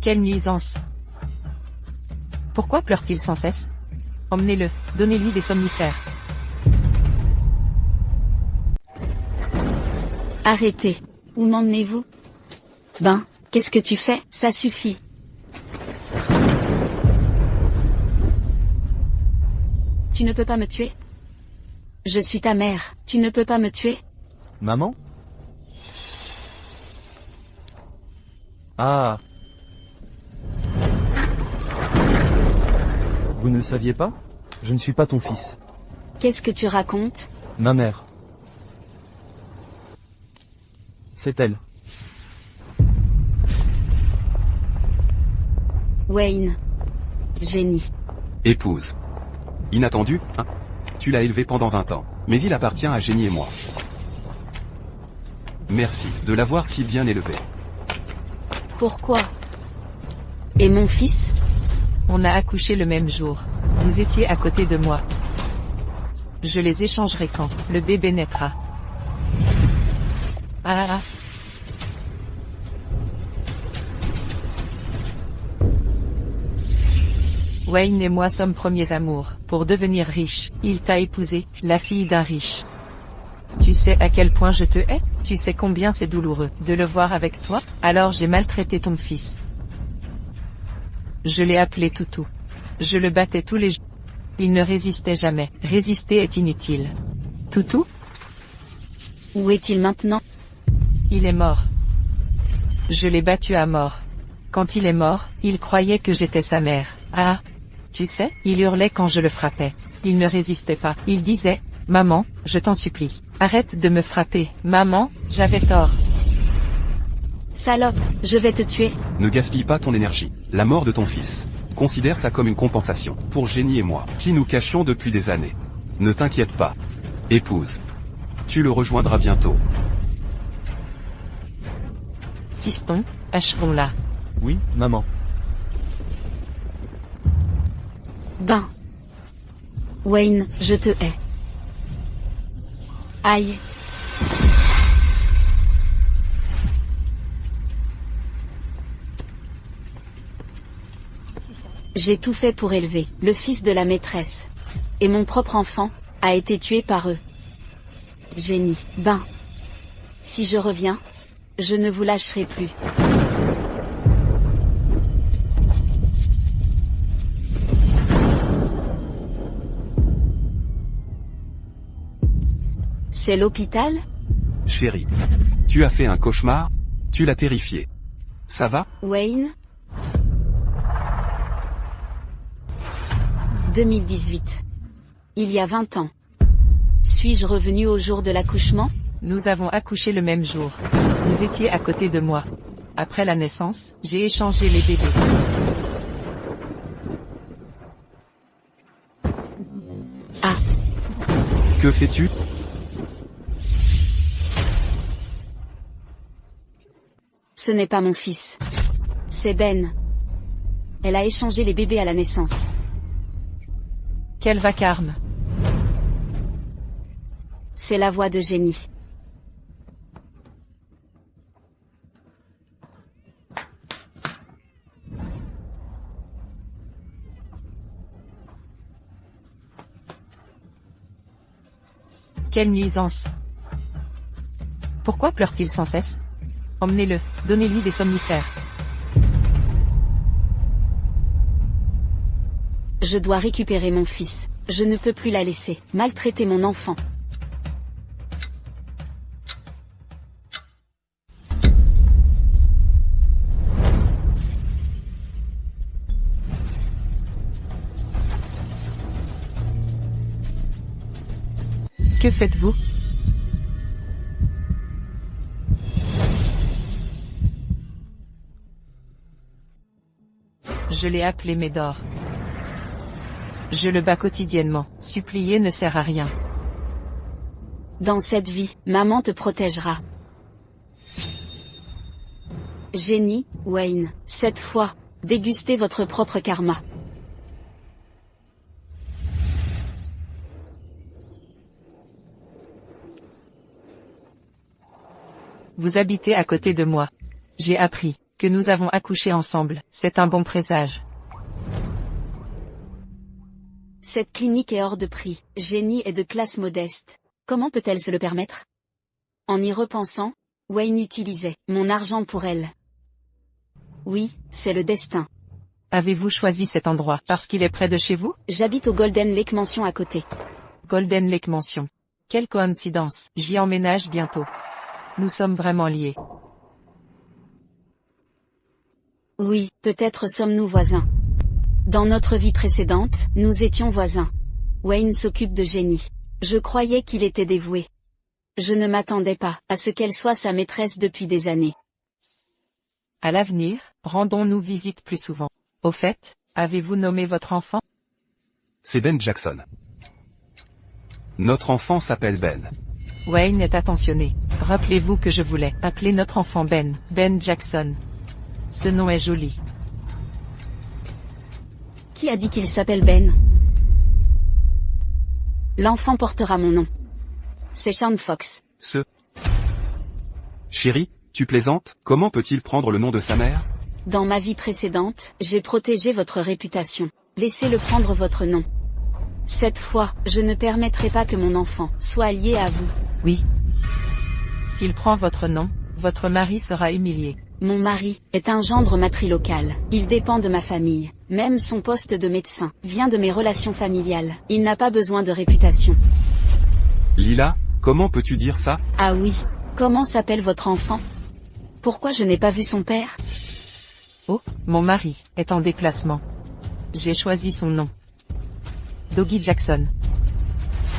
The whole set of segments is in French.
Quelle nuisance! Pourquoi pleure-t-il sans cesse? Emmenez-le, donnez-lui des somnifères. Arrêtez. Où m'emmenez-vous? Ben, qu'est-ce que tu fais? Ça suffit. Tu ne peux pas me tuer? Je suis ta mère, tu ne peux pas me tuer? Maman? Ah. Vous ne le saviez pas? Je ne suis pas ton fils. Qu'est-ce que tu racontes? Ma mère. C'est elle. Wayne. Génie. Épouse. Inattendu, hein? Tu l'as élevé pendant 20 ans, mais il appartient à Jenny et moi. Merci de l'avoir si bien élevé. Pourquoi? Et mon fils? On a accouché le même jour. Vous étiez à côté de moi. Je les échangerai quand le bébé naîtra. Ah. Wayne et moi sommes premiers amours. Pour devenir riche, il t'a épousée, la fille d'un riche. Tu sais à quel point je te hais? Tu sais combien c'est douloureux de le voir avec toi? Alors j'ai maltraité ton fils. Je l'ai appelé Toutou. Je le battais tous les jours. Il ne résistait jamais. Résister est inutile. Toutou? Où est-il maintenant? Il est mort. Je l'ai battu à mort. Quand il est mort, il croyait que j'étais sa mère. Ah! Tu sais, il hurlait quand je le frappais. Il ne résistait pas. Il disait, « Maman, je t'en supplie. Arrête de me frapper. Maman, j'avais tort. » Salope, je vais te tuer. Ne gaspille pas ton énergie. La mort de ton fils. Considère ça comme une compensation pour Jenny et moi, qui nous cachions depuis des années. Ne t'inquiète pas. Épouse. Tu le rejoindras bientôt. Fiston, achevons-la. Oui, maman. Ben. Wayne, je te hais. Aïe. J'ai tout fait pour élever le fils de la maîtresse. Et mon propre enfant a été tué par eux. Génie. Ben. Si je reviens, je ne vous lâcherai plus. C'est l'hôpital? Chérie. Tu as fait un cauchemar? Tu l'as terrifié. Ça va? Wayne? 2018. Il y a 20 ans. Suis-je revenu au jour de l'accouchement? Nous avons accouché le même jour. Vous étiez à côté de moi. Après la naissance, j'ai échangé les bébés. Ah. Que fais-tu? Ce n'est pas mon fils. C'est Ben. Elle a échangé les bébés à la naissance. Quel vacarme! C'est la voix de Jenny. Quelle nuisance! Pourquoi pleure-t-il sans cesse? Emmenez-le, donnez-lui des somnifères. Je dois récupérer mon fils. Je ne peux plus la laisser maltraiter mon enfant. Que faites-vous? Je l'ai appelé Médor. Je le bats quotidiennement. Supplier ne sert à rien. Dans cette vie, maman te protégera. Jenny, Wayne, cette fois, dégustez votre propre karma. Vous habitez à côté de moi. J'ai appris que nous avons accouché ensemble, c'est un bon présage. Cette clinique est hors de prix. Jenny est de classe modeste. Comment peut-elle se le permettre? En y repensant, Wayne utilisait mon argent pour elle. Oui, c'est le destin. Avez-vous choisi cet endroit parce qu'il est près de chez vous? J'habite au Golden Lake Mansion à côté. Golden Lake Mansion. Quelle coïncidence, j'y emménage bientôt. Nous sommes vraiment liés. Oui, peut-être sommes-nous voisins. Dans notre vie précédente, nous étions voisins. Wayne s'occupe de Jenny. Je croyais qu'il était dévoué. Je ne m'attendais pas à ce qu'elle soit sa maîtresse depuis des années. À l'avenir, rendons-nous visite plus souvent. Au fait, avez-vous nommé votre enfant? C'est Ben Jackson. Notre enfant s'appelle Ben. Wayne est attentionné. Rappelez-vous que je voulais appeler notre enfant Ben, Ben Jackson. Ce nom est joli. Qui a dit qu'il s'appelle Ben? L'enfant portera mon nom. C'est Sean Fox. Chérie, tu plaisantes? Comment peut-il prendre le nom de sa mère? Dans ma vie précédente, j'ai protégé votre réputation. Laissez-le prendre votre nom. Cette fois, je ne permettrai pas que mon enfant soit lié à vous. Oui. S'il prend votre nom, votre mari sera humilié. Mon mari est un gendre matrilocal. Il dépend de ma famille. Même son poste de médecin vient de mes relations familiales. Il n'a pas besoin de réputation. Lila, comment peux-tu dire ça? Ah oui. Comment s'appelle votre enfant? Pourquoi je n'ai pas vu son père? Oh, mon mari est en déplacement. J'ai choisi son nom. Doggy Jackson.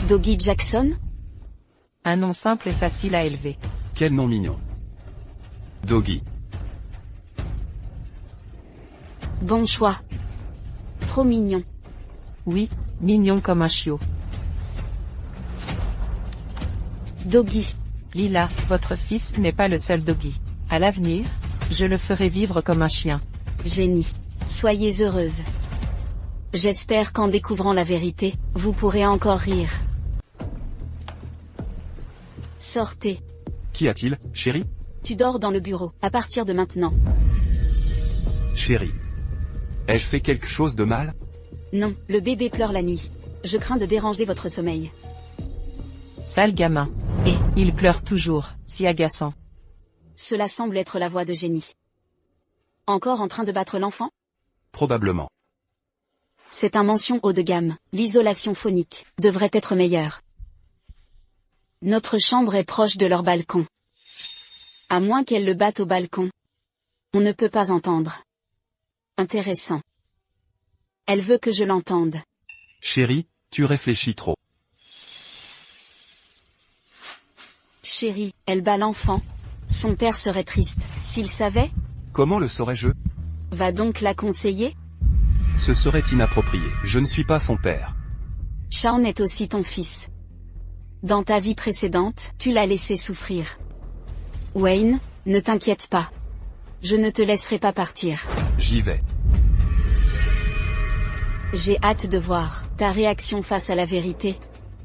Doggy Jackson? Un nom simple et facile à élever. Quel nom mignon. Doggy. Bon choix. Trop mignon. Oui, mignon comme un chiot. Doggy. Lila, votre fils n'est pas le seul Doggy. À l'avenir, je le ferai vivre comme un chien. Jenny. Soyez heureuse. J'espère qu'en découvrant la vérité, vous pourrez encore rire. Sortez. Qu'y a-t-il, chérie? Tu dors dans le bureau, à partir de maintenant. Chérie. Ai-je fait quelque chose de mal? Non, le bébé pleure la nuit. Je crains de déranger votre sommeil. Sale gamin. Et il pleure toujours, si agaçant. Cela semble être la voix de Jenny. Encore en train de battre l'enfant? Probablement. C'est un mention haut de gamme. L'isolation phonique devrait être meilleure. Notre chambre est proche de leur balcon. À moins qu'elle le batte au balcon. On ne peut pas entendre. Intéressant. Elle veut que je l'entende. Chérie, tu réfléchis trop. Chérie, elle bat l'enfant. Son père serait triste, s'il savait. Comment le saurais-je? Va donc la conseiller. Ce serait inapproprié. Je ne suis pas son père. Sean est aussi ton fils. Dans ta vie précédente, tu l'as laissé souffrir. Wayne, ne t'inquiète pas. Je ne te laisserai pas partir. J'y vais. J'ai hâte de voir ta réaction face à la vérité.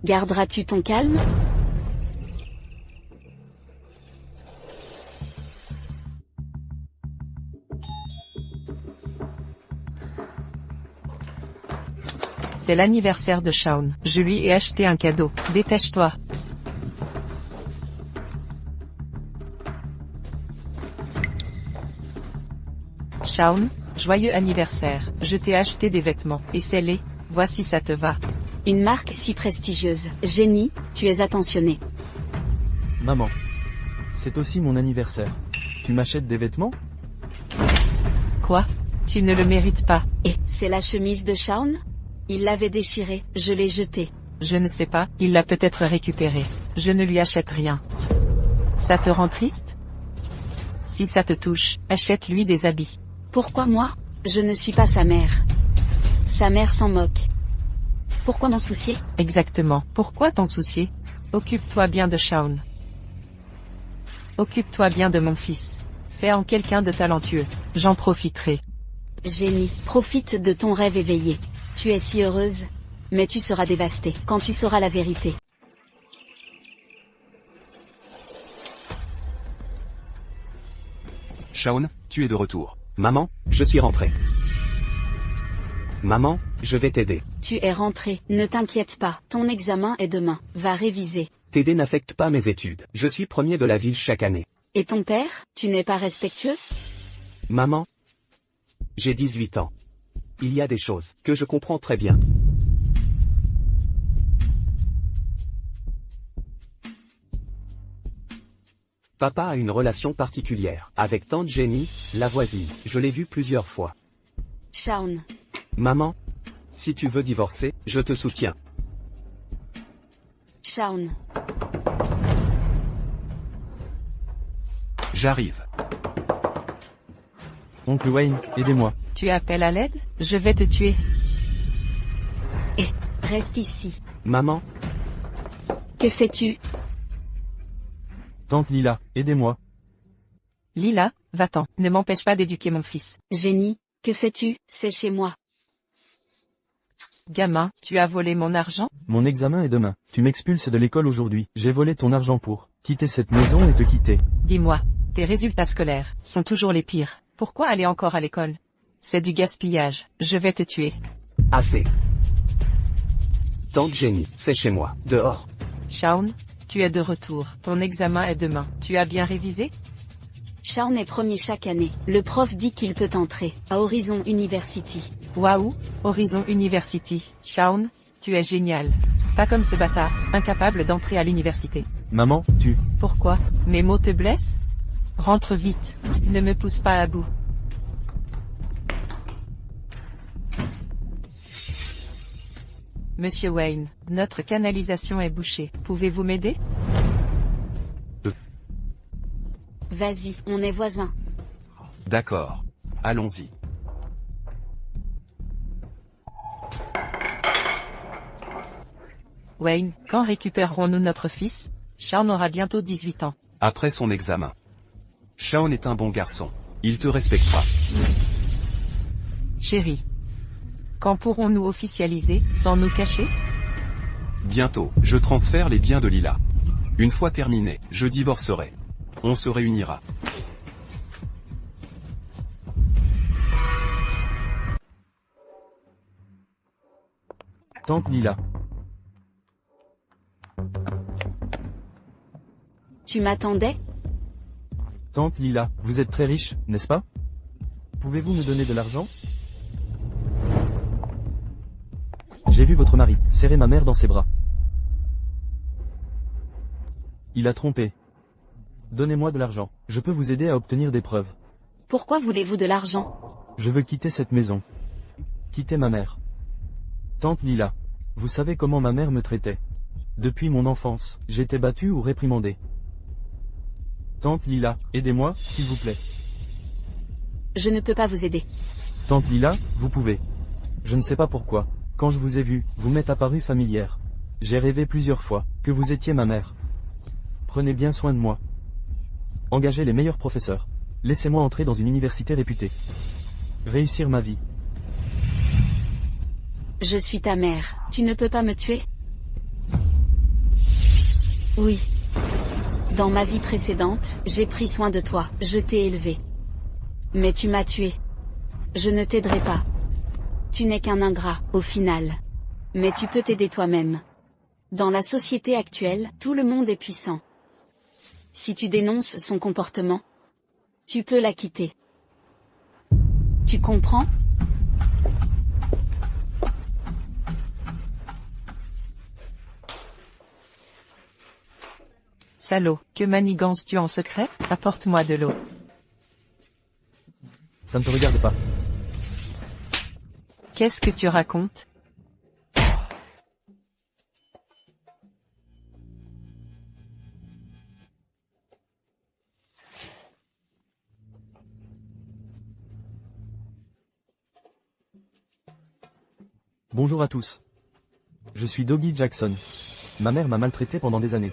Garderas-tu ton calme? C'est l'anniversaire de Sean. Je lui ai acheté un cadeau. Dépêche-toi. Sean, joyeux anniversaire. Je t'ai acheté des vêtements. Essaie-les. Vois si ça te va. Une marque si prestigieuse. Jenny, tu es attentionnée. Maman. C'est aussi mon anniversaire. Tu m'achètes des vêtements? Quoi? Tu ne le mérites pas. Et, c'est la chemise de Sean? Il l'avait déchirée, je l'ai jetée. Je ne sais pas, il l'a peut-être récupérée. Je ne lui achète rien. Ça te rend triste? Si ça te touche, achète-lui des habits. Pourquoi moi? Je ne suis pas sa mère. Sa mère s'en moque. Pourquoi m'en soucier? Exactement. Pourquoi t'en soucier? Occupe-toi bien de Sean. Occupe-toi bien de mon fils. Fais en quelqu'un de talentueux. J'en profiterai. Jenny, profite de ton rêve éveillé. Tu es si heureuse. Mais tu seras dévastée quand tu sauras la vérité. Shaun, tu es de retour. Maman, je suis rentré. Maman, je vais t'aider. Tu es rentré, ne t'inquiète pas, ton examen est demain, va réviser. T'aider n'affecte pas mes études. Je suis premier de la ville chaque année. Et ton père, tu n'es pas respectueux? Maman, j'ai 18 ans. Il y a des choses que je comprends très bien. Papa a une relation particulière avec tante Jenny, la voisine. Je l'ai vue plusieurs fois. Shaun. Maman, si tu veux divorcer, je te soutiens. Shaun. J'arrive. Oncle Wayne, aidez-moi. Tu appelles à l'aide? Je vais te tuer. Reste ici. Maman, Que fais-tu? Tante Lila, aidez-moi. Lila, va-t'en. Ne m'empêche pas d'éduquer mon fils. Jenny, que fais-tu? C'est chez moi. Gamin, tu as volé mon argent? Mon examen est demain. Tu m'expulses de l'école aujourd'hui. J'ai volé ton argent pour quitter cette maison et te quitter. Dis-moi, tes résultats scolaires sont toujours les pires. Pourquoi aller encore à l'école? C'est du gaspillage. Je vais te tuer. assez. Tante Jenny, c'est chez moi, dehors. Shaun, tu es de retour. Ton examen est demain. Tu as bien révisé? Shaun est premier chaque année. Le prof dit qu'il peut entrer à Horizon University. Waouh, Horizon University. Shaun, tu es génial. Pas comme ce bâtard, incapable d'entrer à l'université. Maman, tu... Pourquoi? Mes mots te blessent? Rentre vite. Ne me pousse pas à bout. Monsieur Wayne, notre canalisation est bouchée. Pouvez-vous m'aider? Vas-y, on est voisins. D'accord. Allons-y. Wayne, quand récupérerons-nous notre fils? Shaun aura bientôt 18 ans. Après son examen. Shaun est un bon garçon. Il te respectera. Chérie. Quand pourrons-nous officialiser, sans nous cacher? Bientôt, je transfère les biens de Lila. Une fois terminé, je divorcerai. On se réunira. Tante Lila. Tu m'attendais? Tante Lila, vous êtes très riche, n'est-ce pas? Pouvez-vous me donner de l'argent? J'ai vu votre mari serrer ma mère dans ses bras. Il a trompé. Donnez-moi de l'argent. Je peux vous aider à obtenir des preuves. Pourquoi voulez-vous de l'argent? Je veux quitter cette maison. Quitter ma mère. Tante Lila, vous savez comment ma mère me traitait. Depuis mon enfance, j'étais battu ou réprimandé. Tante Lila, aidez-moi, s'il vous plaît. Je ne peux pas vous aider. Tante Lila, vous pouvez. Je ne sais pas pourquoi. Quand je vous ai vu, vous m'êtes apparu familière. J'ai rêvé plusieurs fois que vous étiez ma mère. Prenez bien soin de moi. Engagez les meilleurs professeurs. Laissez-moi entrer dans une université réputée. Réussir ma vie. Je suis ta mère. Tu ne peux pas me tuer? Oui. Dans ma vie précédente, j'ai pris soin de toi. Je t'ai élevé. Mais tu m'as tué. Je ne t'aiderai pas. Tu n'es qu'un ingrat, au final. Mais tu peux t'aider toi-même. Dans la société actuelle, tout le monde est puissant. Si tu dénonces son comportement, tu peux la quitter. Tu comprends? Salaud, que manigances-tu en secret? Apporte-moi de l'eau. Ça ne te regarde pas. Qu'est-ce que tu racontes? Bonjour à tous. Je suis Doggy Jackson. Ma mère m'a maltraité pendant des années.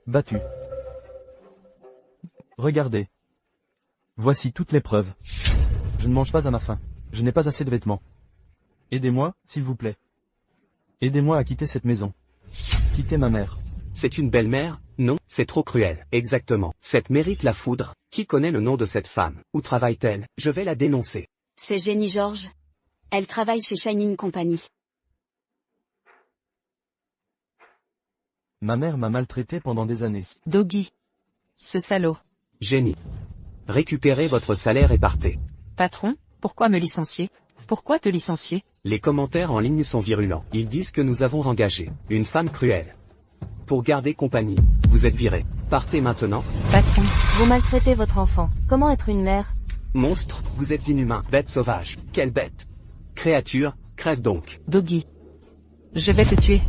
Battu. Regardez. Voici toutes les preuves. Je ne mange pas à ma faim. Je n'ai pas assez de vêtements. Aidez-moi, s'il vous plaît. Aidez-moi à quitter cette maison. Quitter ma mère. C'est une belle mère, Non, c'est trop cruel. Exactement. Cette mérite la foudre. Qui connaît le nom de cette femme? Où travaille-t-elle? Je vais la dénoncer. C'est Jenny George. Elle travaille chez Shining Company. Ma mère m'a maltraité pendant des années. Doggy. Ce salaud. Jenny. Récupérez votre salaire et partez. Patron, pourquoi me licencier? Pourquoi te licencier? Les commentaires en ligne sont virulents. Ils disent que nous avons engagé une femme cruelle. Pour garder compagnie, vous êtes viré. Partez maintenant. Patron. Vous maltraitez votre enfant. Comment être une mère? Monstre, vous êtes inhumain. Bête sauvage. Quelle bête. Créature, crève donc. Doggy. Je vais te tuer.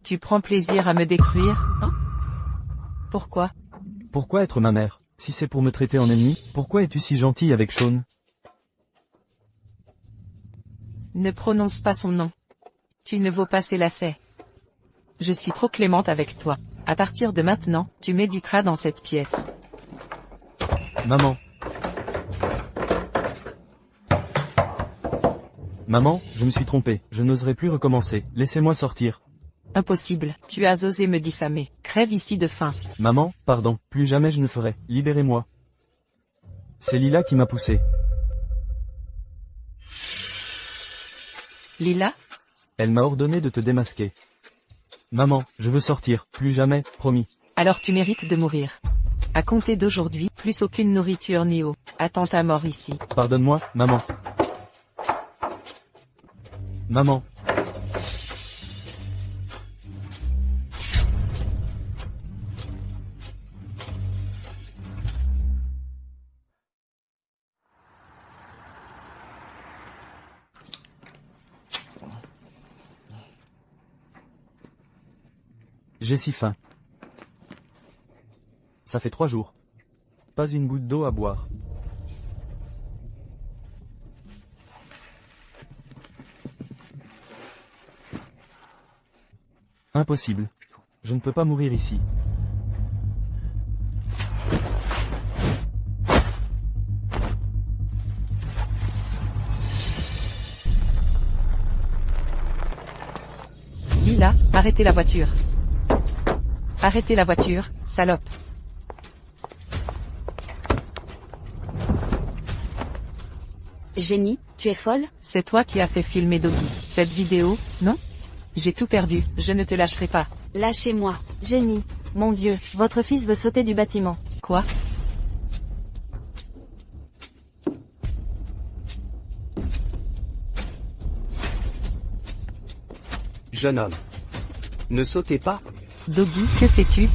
Tu prends plaisir à me détruire, hein? Pourquoi? Pourquoi être ma mère? Si c'est pour me traiter en ennemi, pourquoi es-tu si gentille avec Sean? Ne prononce pas son nom. Tu ne vaux pas ses lacets. Je suis trop clémente avec toi. À partir de maintenant, tu méditeras dans cette pièce. Maman. Maman, je me suis trompé. Je n'oserai plus recommencer. Laissez-moi sortir. Impossible. Tu as osé me diffamer. Crève ici de faim. Maman, pardon. Plus jamais je ne ferai. Libérez-moi. C'est Lila qui m'a poussé. Lila? Elle m'a ordonné de te démasquer. Maman, je veux sortir. Plus jamais, promis. Alors tu mérites de mourir. À compter d'aujourd'hui, plus aucune nourriture ni eau. Attends ta mort ici. Pardonne-moi, maman. Maman. J'ai si faim. Ça fait 3 jours. Pas une goutte d'eau à boire. Impossible. Je ne peux pas mourir ici. Lila, arrêtez la voiture. Arrêtez la voiture, salope. Jenny, tu es folle? C'est toi qui as fait filmer Doggy. Cette vidéo, non? J'ai tout perdu, je ne te lâcherai pas. Lâchez-moi. Jenny. Mon Dieu, votre fils veut sauter du bâtiment. Quoi? Jeune homme. Ne sautez pas. Doggy, que fais-tu?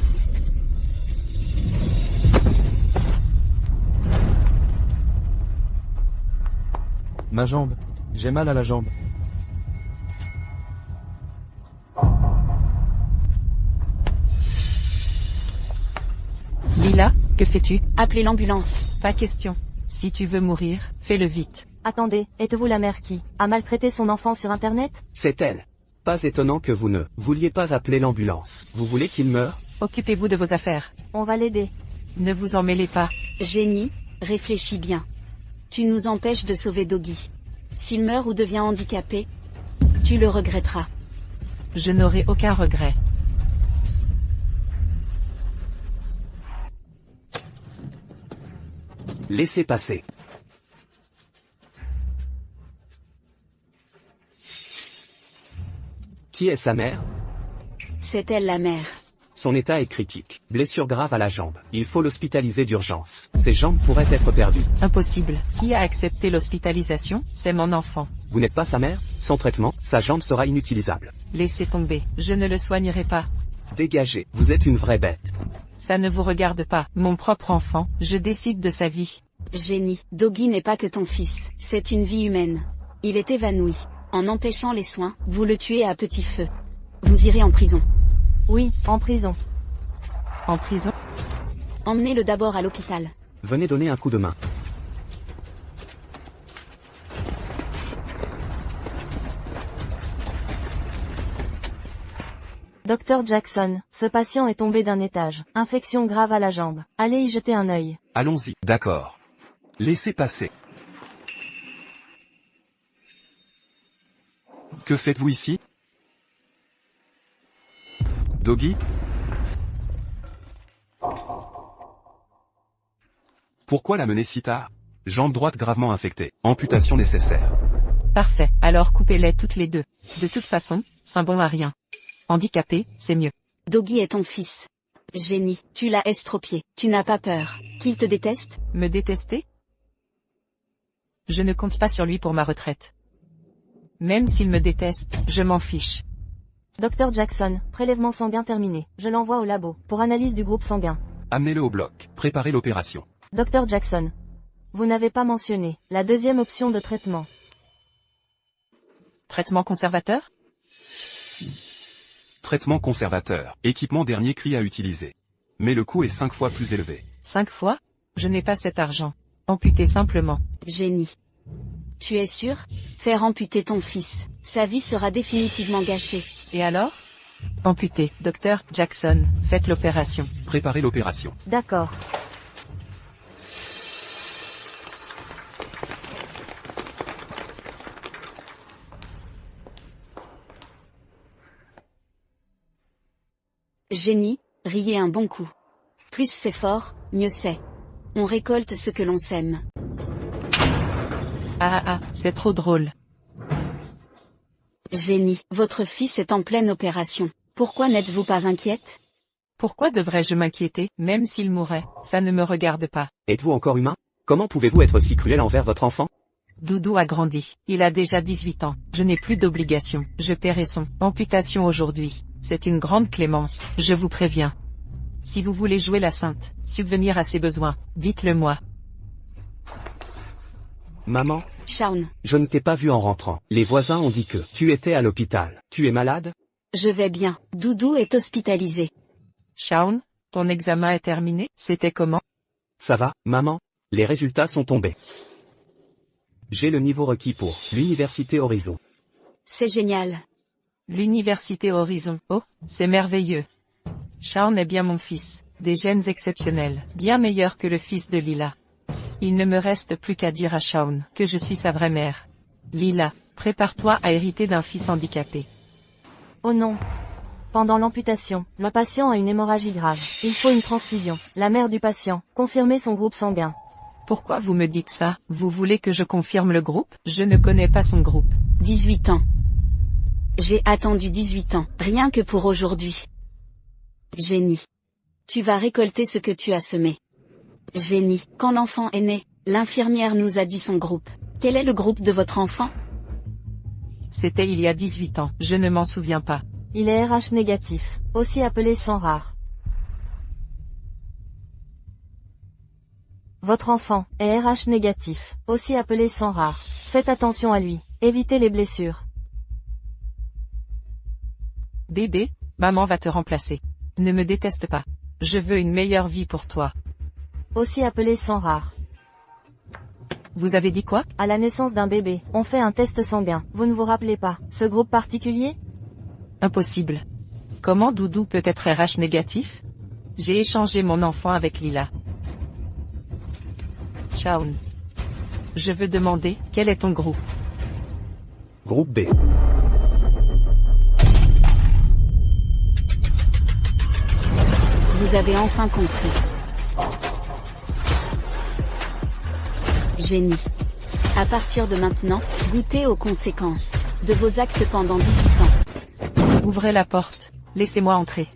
Ma jambe. J'ai mal à la jambe. Lila, que fais-tu? Appelez l'ambulance. Pas question. Si tu veux mourir, fais-le vite. Attendez, êtes-vous la mère qui a maltraité son enfant sur Internet? C'est elle. Pas étonnant que vous ne vouliez pas appeler l'ambulance. Vous voulez qu'il meure? Occupez-vous de vos affaires. On va l'aider. Ne vous en mêlez pas. Jenny, réfléchis bien. Tu nous empêches de sauver Doggy. S'il meurt ou devient handicapé, tu le regretteras. Je n'aurai aucun regret. Laissez passer. Qui est sa mère? C'est elle la mère. Son état est critique. Blessure grave à la jambe. Il faut l'hospitaliser d'urgence. Ses jambes pourraient être perdues. Impossible. Qui a accepté l'hospitalisation? C'est mon enfant. Vous n'êtes pas sa mère? Sans traitement, sa jambe sera inutilisable. Laissez tomber. Je ne le soignerai pas. Dégagez. Vous êtes une vraie bête. Ça ne vous regarde pas. Mon propre enfant, je décide de sa vie. Jenny, Doggy n'est pas que ton fils. C'est une vie humaine. Il est évanoui. En empêchant les soins, vous le tuez à petit feu. Vous irez en prison. Oui, en prison. En prison? Emmenez-le d'abord à l'hôpital. Venez donner un coup de main. Docteur Jackson, ce patient est tombé d'un étage. Infection grave à la jambe. Allez y jeter un œil. Allons-y, d'accord. Laissez passer. Que faites-vous ici? Doggy? Pourquoi la mener si tard? Jambe droite gravement infectée. Amputation nécessaire. Parfait, alors coupez-les toutes les deux. De toute façon, c'est bon à rien. Handicapé, c'est mieux. Doggy est ton fils. Génie, tu l'as estropié. Tu n'as pas peur qu'il te déteste? Me détester? Je ne compte pas sur lui pour ma retraite. Même s'il me déteste, je m'en fiche. Dr Jackson, prélèvement sanguin terminé. Je l'envoie au labo, pour analyse du groupe sanguin. Amenez-le au bloc. Préparez l'opération. Dr Jackson. Vous n'avez pas mentionné la deuxième option de traitement. Traitement conservateur? Traitement conservateur. Équipement dernier cri à utiliser. Mais le coût est 5 fois plus élevé. 5 fois? Je n'ai pas cet argent. Amputez simplement. Génie. Tu es sûr? Faire amputer ton fils. Sa vie sera définitivement gâchée. Et alors? Amputez. Dr Jackson, faites l'opération. Préparez l'opération. D'accord. Génie, riez un bon coup. Plus c'est fort, mieux c'est. On récolte ce que l'on sème. C'est trop drôle. Génie, votre fils est en pleine opération. Pourquoi n'êtes-vous pas inquiète? Pourquoi devrais-je m'inquiéter, même s'il mourait? Ça ne me regarde pas. Êtes-vous encore humain? Comment pouvez-vous être si cruel envers votre enfant? Doudou a grandi. Il a déjà 18 ans. Je n'ai plus d'obligation. Je paierai son amputation aujourd'hui. C'est une grande clémence, je vous préviens. Si vous voulez jouer la sainte, subvenir à ses besoins, dites-le moi. Maman, Shaun, je ne t'ai pas vu en rentrant. Les voisins ont dit que tu étais à l'hôpital. Tu es malade? je vais bien. Doudou est hospitalisé. Shaun, ton examen est terminé, c'était comment? Ça va, maman? Les résultats sont tombés. J'ai le niveau requis pour l'Université Horizon. C'est génial. L'Université Horizon, oh, c'est merveilleux. Shaun est bien mon fils, des gènes exceptionnels, bien meilleurs que le fils de Lila. Il ne me reste plus qu'à dire à Shaun que je suis sa vraie mère. Lila, prépare-toi à hériter d'un fils handicapé. Oh non. Pendant l'amputation, le patient a une hémorragie grave. Il faut une transfusion. La mère du patient, confirmez son groupe sanguin. Pourquoi vous me dites ça? Vous voulez que je confirme le groupe? Je ne connais pas son groupe. 18 ans. J'ai attendu 18 ans, rien que pour aujourd'hui. Génie. Tu vas récolter ce que tu as semé. Génie. Quand l'enfant est né, l'infirmière nous a dit son groupe. Quel est le groupe de votre enfant? C'était il y a 18 ans, je ne m'en souviens pas. Il est RH négatif, aussi appelé sang rare. Votre enfant est RH négatif, aussi appelé sang rare. Faites attention à lui, évitez les blessures. Bébé, maman va te remplacer. Ne me déteste pas. Je veux une meilleure vie pour toi. Aussi appelé sang rare. Vous avez dit quoi? À la naissance d'un bébé, on fait un test sanguin. Vous ne vous rappelez pas ce groupe particulier? Impossible. Comment Doudou peut être RH négatif? J'ai échangé mon enfant avec Lila. Shaun. Je veux demander, quel est ton groupe? Groupe B. Vous avez enfin compris. Génie. À partir de maintenant, goûtez aux conséquences de vos actes pendant 18 ans. Ouvrez la porte. Laissez-moi entrer.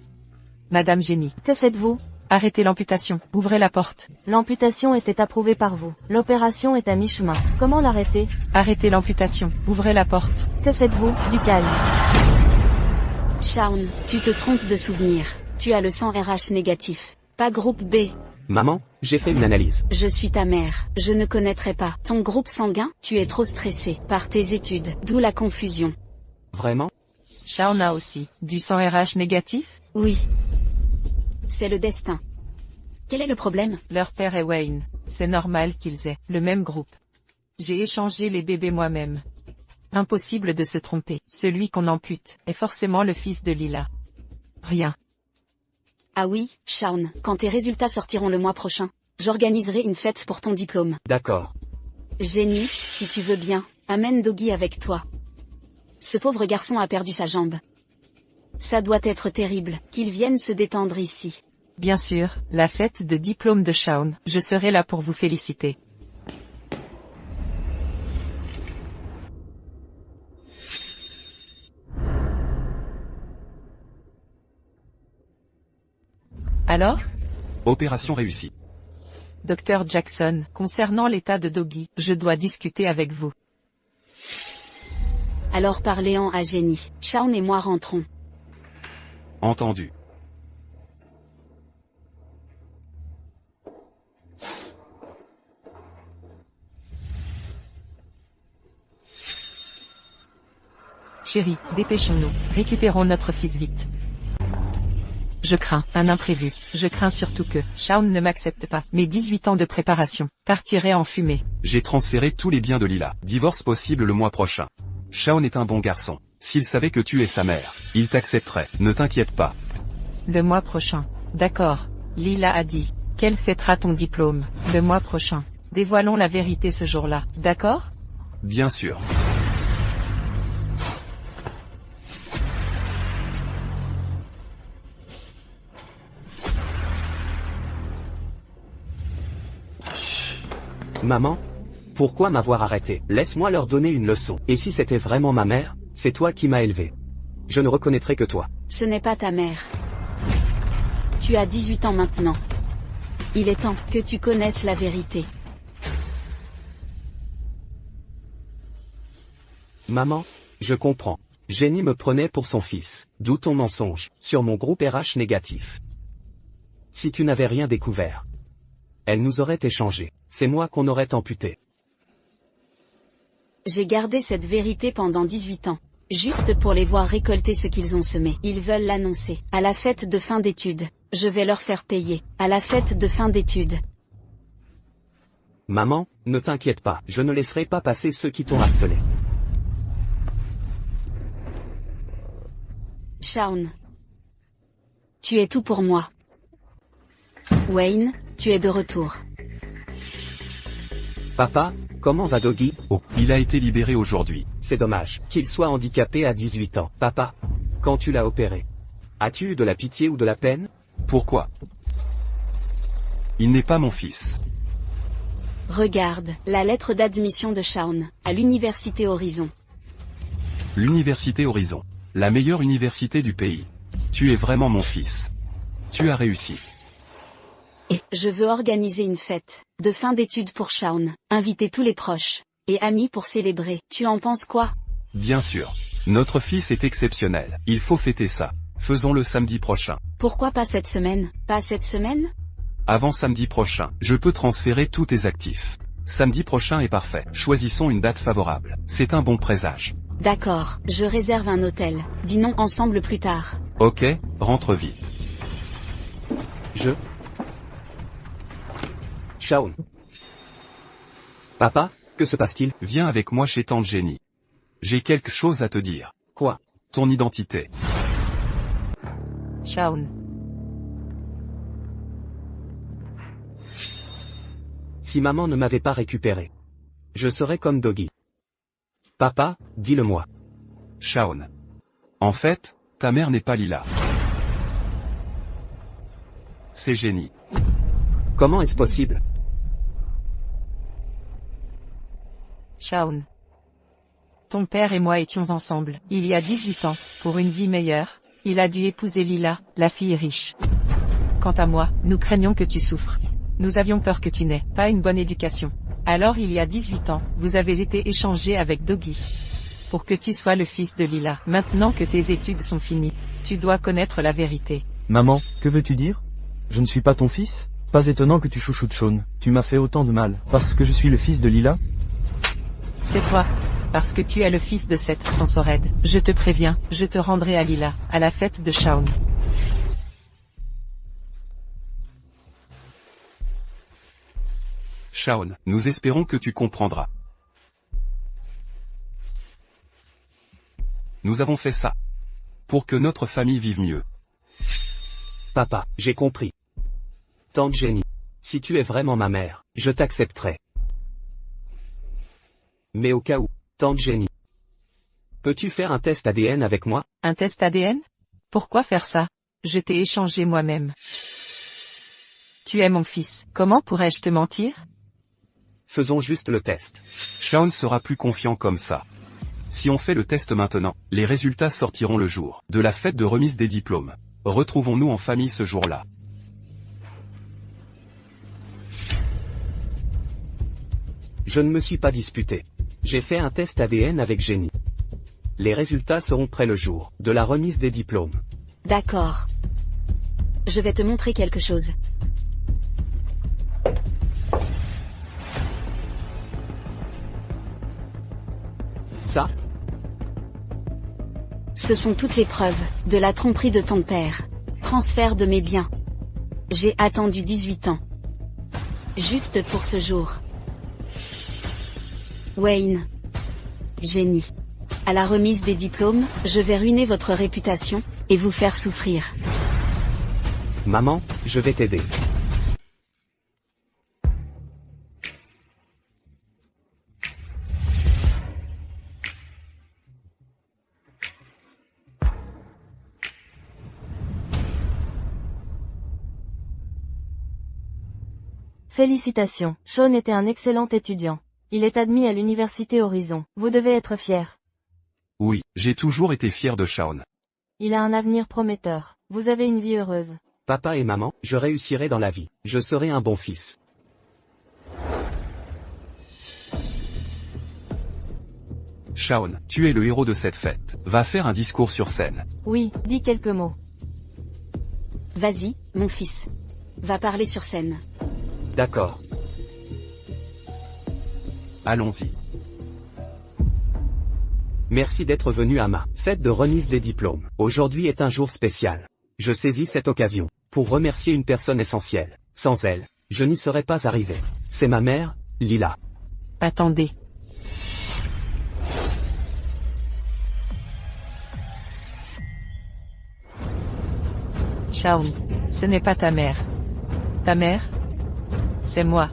Madame Génie. Que faites-vous? Arrêtez l'amputation. Ouvrez la porte. L'amputation était approuvée par vous. L'opération est à mi-chemin. Comment l'arrêter? Arrêtez l'amputation. Ouvrez la porte. Que faites-vous? Du calme. Shaun, tu te trompes de souvenir. Tu as le sang RH négatif. Pas groupe B. Maman, j'ai fait une analyse. Je suis ta mère. Je ne connaîtrais pas ton groupe sanguin. Tu es trop stressé par tes études. D'où la confusion. Vraiment? Shaun a aussi du sang RH négatif? Oui. C'est le destin. Quel est le problème? Leur père est Wayne. C'est normal qu'ils aient le même groupe. J'ai échangé les bébés moi-même. Impossible de se tromper. Celui qu'on ampute est forcément le fils de Lila. Rien. Ah oui, Shaun, quand tes résultats sortiront le mois prochain, j'organiserai une fête pour ton diplôme. D'accord. Génie, si tu veux bien, amène Doggy avec toi. Ce pauvre garçon a perdu sa jambe. Ça doit être terrible, qu'ils viennent se détendre ici. Bien sûr, la fête de diplôme de Shaun, je serai là pour vous féliciter. Alors, Opération réussie. Dr Jackson, concernant l'état de Doggy, je dois discuter avec vous. Alors parlez-en à Jenny. Shaun et moi rentrons. Entendu. Chérie, dépêchons-nous, récupérons notre fils vite. Je crains un imprévu. Je crains surtout que Shaun ne m'accepte pas. Mes 18 ans de préparation partiraient en fumée. J'ai transféré tous les biens de Lila. Divorce possible le mois prochain. Shaun est un bon garçon. S'il savait que tu es sa mère, il t'accepterait. Ne t'inquiète pas. Le mois prochain. D'accord. Lila a dit. Qu'elle fêtera ton diplôme. Le mois prochain. Dévoilons la vérité ce jour-là. D'accord? Bien sûr. Maman? Pourquoi m'avoir arrêté? Laisse-moi leur donner une leçon. Et si c'était vraiment ma mère, c'est toi qui m'as élevé. Je ne reconnaîtrai que toi. Ce n'est pas ta mère. Tu as 18 ans maintenant. Il est temps que tu connaisses la vérité. Maman, je comprends. Jenny me prenait pour son fils. D'où ton mensonge, sur mon groupe RH négatif. Si tu n'avais rien découvert, elle nous aurait échangé. C'est moi qu'on aurait amputé. J'ai gardé cette vérité pendant 18 ans. Juste pour les voir récolter ce qu'ils ont semé. Ils veulent l'annoncer. À la fête de fin d'études. Je vais leur faire payer. À la fête de fin d'études. Maman, ne t'inquiète pas. Je ne laisserai pas passer ceux qui t'ont harcelé. Shaun. Tu es tout pour moi. Wayne, tu es de retour. Papa, comment va Doggy? Oh, il a été libéré aujourd'hui. C'est dommage qu'il soit handicapé à 18 ans. Papa, quand tu l'as opéré, as-tu eu de la pitié ou de la peine? Pourquoi? Il n'est pas mon fils. Regarde, la lettre d'admission de Shaun, à l'université Horizon. L'université Horizon. La meilleure université du pays. Tu es vraiment mon fils. Tu as réussi. Et je veux organiser une fête de fin d'études pour Shaun, inviter tous les proches et amis pour célébrer. Tu en penses quoi? Bien sûr. Notre fils est exceptionnel. Il faut fêter ça. Faisons-le samedi prochain. Pourquoi pas cette semaine? Pas cette semaine? Avant samedi prochain, je peux transférer tous tes actifs. Samedi prochain est parfait. Choisissons une date favorable. C'est un bon présage. D'accord, je réserve un hôtel. Dînons ensemble plus tard. Ok, rentre vite. Shaun. Papa, que se passe-t-il? Viens avec moi chez tante Jenny. J'ai quelque chose à te dire. Quoi? Ton identité. Shaun. Si maman ne m'avait pas récupéré, je serais comme Doggy. Papa, dis-le-moi. Shaun. En fait, ta mère n'est pas Lila. C'est Jenny. Comment est-ce possible? Shaun. Ton père et moi étions ensemble, il y a 18 ans, pour une vie meilleure. Il a dû épouser Lila, la fille riche. Quant à moi, nous craignons que tu souffres. Nous avions peur que tu n'aies pas une bonne éducation. Alors il y a 18 ans, vous avez été échangé avec Doggy. Pour que tu sois le fils de Lila. Maintenant que tes études sont finies, tu dois connaître la vérité. Maman, que veux-tu dire? Je ne suis pas ton fils? Pas étonnant que tu chouchoutes Shaun. Tu m'as fait autant de mal, parce que je suis le fils de Lila? Tais-toi. Parce que tu es le fils de cette Sansored. Je te préviens, je te rendrai à Lila, à la fête de Shaun. Shaun, nous espérons que tu comprendras. Nous avons fait ça. Pour que notre famille vive mieux. Papa, j'ai compris. Tante Jenny, si tu es vraiment ma mère, je t'accepterai. Mais au cas où, tante Jenny, peux-tu faire un test ADN avec moi? Un test ADN? Pourquoi faire ça? Je t'ai échangé moi-même. Tu es mon fils, comment pourrais-je te mentir? Faisons juste le test. Shaun sera plus confiant comme ça. Si on fait le test maintenant, les résultats sortiront le jour de la fête de remise des diplômes. Retrouvons-nous en famille ce jour-là. Je ne me suis pas disputé. J'ai fait un test ADN avec Jenny. Les résultats seront prêts le jour de la remise des diplômes. D'accord. Je vais te montrer quelque chose. Ça? Ce sont toutes les preuves de la tromperie de ton père. Transfert de mes biens. J'ai attendu 18 ans. Juste pour ce jour. Wayne. Jenny. À la remise des diplômes, je vais ruiner votre réputation, et vous faire souffrir. Maman, je vais t'aider. Félicitations, Shaun était un excellent étudiant. Il est admis à l'université Horizon. Vous devez être fier. Oui, j'ai toujours été fier de Shaun. Il a un avenir prometteur. Vous avez une vie heureuse. Papa et maman, je réussirai dans la vie. Je serai un bon fils. Shaun, tu es le héros de cette fête. Va faire un discours sur scène. Oui, dis quelques mots. Vas-y, mon fils. Va parler sur scène. D'accord. Allons-y. Merci d'être venu à ma fête de remise des diplômes. Aujourd'hui est un jour spécial. Je saisis cette occasion pour remercier une personne essentielle. Sans elle, je n'y serais pas arrivé. C'est ma mère, Lila. Attendez. Shaun, ce n'est pas ta mère. Ta mère? C'est moi.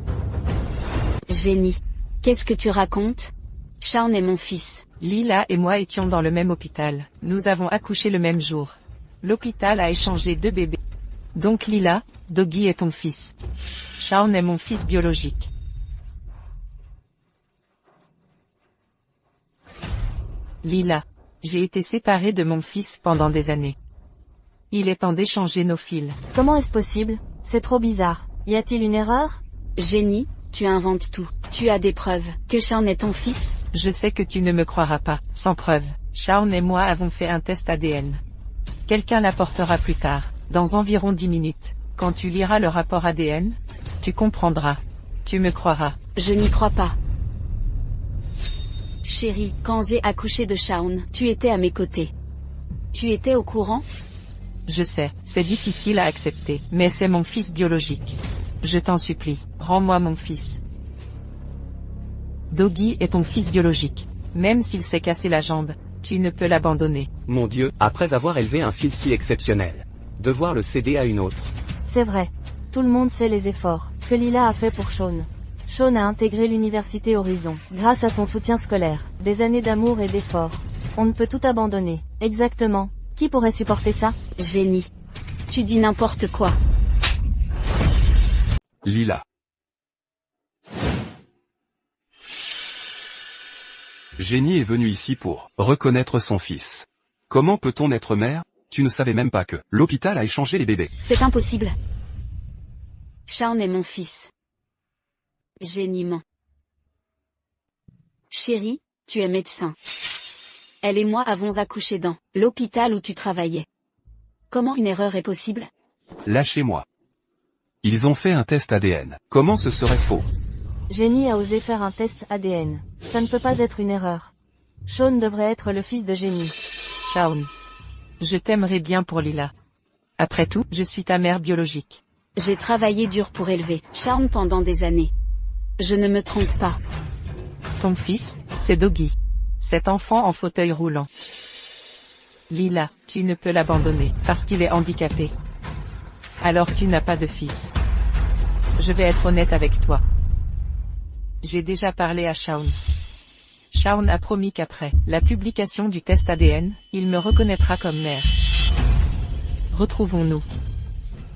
Jenny. Qu'est-ce que tu racontes? Shaun est mon fils. Lila et moi étions dans le même hôpital. Nous avons accouché le même jour. L'hôpital a échangé 2 bébés. Donc Lila, Doggy est ton fils. Shaun est mon fils biologique. Lila. J'ai été séparée de mon fils pendant des années. Il est temps d'échanger nos fils. Comment est-ce possible? C'est trop bizarre. Y a-t-il une erreur? Jenny, tu inventes tout. Tu as des preuves que Shaun est ton fils? Je sais que tu ne me croiras pas, sans preuve. Shaun et moi avons fait un test ADN. Quelqu'un l'apportera plus tard, dans environ 10 minutes. Quand tu liras le rapport ADN, tu comprendras. Tu me croiras. Je n'y crois pas. Chérie, quand j'ai accouché de Shaun, tu étais à mes côtés. Tu étais au courant? Je sais, c'est difficile à accepter, mais c'est mon fils biologique. Je t'en supplie, rends-moi mon fils. Doggy est ton fils biologique. Même s'il s'est cassé la jambe, tu ne peux l'abandonner. Mon Dieu, après avoir élevé un fils si exceptionnel, devoir le céder à une autre. C'est vrai. Tout le monde sait les efforts que Lila a fait pour Shaun. Shaun a intégré l'université Horizon, grâce à son soutien scolaire, des années d'amour et d'efforts. On ne peut tout abandonner. Exactement. Qui pourrait supporter ça? Jenny. Tu dis n'importe quoi. Lila. Jenny est venue ici pour reconnaître son fils. Comment peut-on être mère? Tu ne savais même pas que l'hôpital a échangé les bébés. C'est impossible. Shaun est mon fils. Jenny ment. Chérie, tu es médecin. Elle et moi avons accouché dans l'hôpital où tu travaillais. Comment une erreur est possible? Lâchez-moi. Ils ont fait un test ADN. Comment ce serait faux? Jenny a osé faire un test ADN. Ça ne peut pas être une erreur. Shaun devrait être le fils de Jenny. Shaun. Je t'aimerais bien pour Lila. Après tout, je suis ta mère biologique. J'ai travaillé dur pour élever Shaun pendant des années. Je ne me trompe pas. Ton fils, c'est Doggy. Cet enfant en fauteuil roulant. Lila, tu ne peux l'abandonner, parce qu'il est handicapé. Alors tu n'as pas de fils. Je vais être honnête avec toi. J'ai déjà parlé à Shaun. Shaun a promis qu'après la publication du test ADN, il me reconnaîtra comme mère. Retrouvons-nous.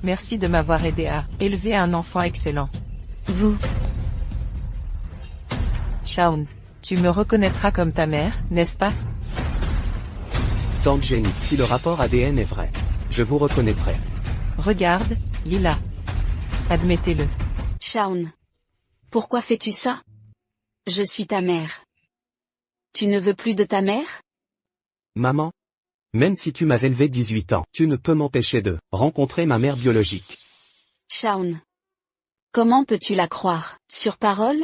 Merci de m'avoir aidé à élever un enfant excellent. Vous, Shaun, tu me reconnaîtras comme ta mère, n'est-ce pas? Tante Jenny, si le rapport ADN est vrai, je vous reconnaîtrai. Regarde, Lila. Admettez-le. Shaun. Pourquoi fais-tu ça? Je suis ta mère. Tu ne veux plus de ta mère? Maman? Même si tu m'as élevé 18 ans, tu ne peux m'empêcher de rencontrer ma mère biologique. Shaun. Comment peux-tu la croire, sur parole?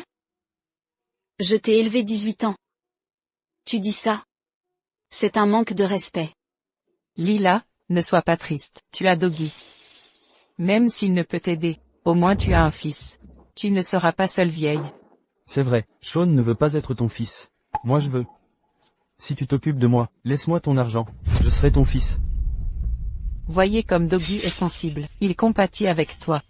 Je t'ai élevé 18 ans. Tu dis ça? C'est un manque de respect. Lila, ne sois pas triste, tu as Doggy. Même s'il ne peut t'aider, au moins tu as un fils. Tu ne seras pas seule vieille. C'est vrai, Shaun ne veut pas être ton fils. Moi je veux. Si tu t'occupes de moi, laisse-moi ton argent. Je serai ton fils. Voyez comme Doggy est sensible, il compatit avec toi.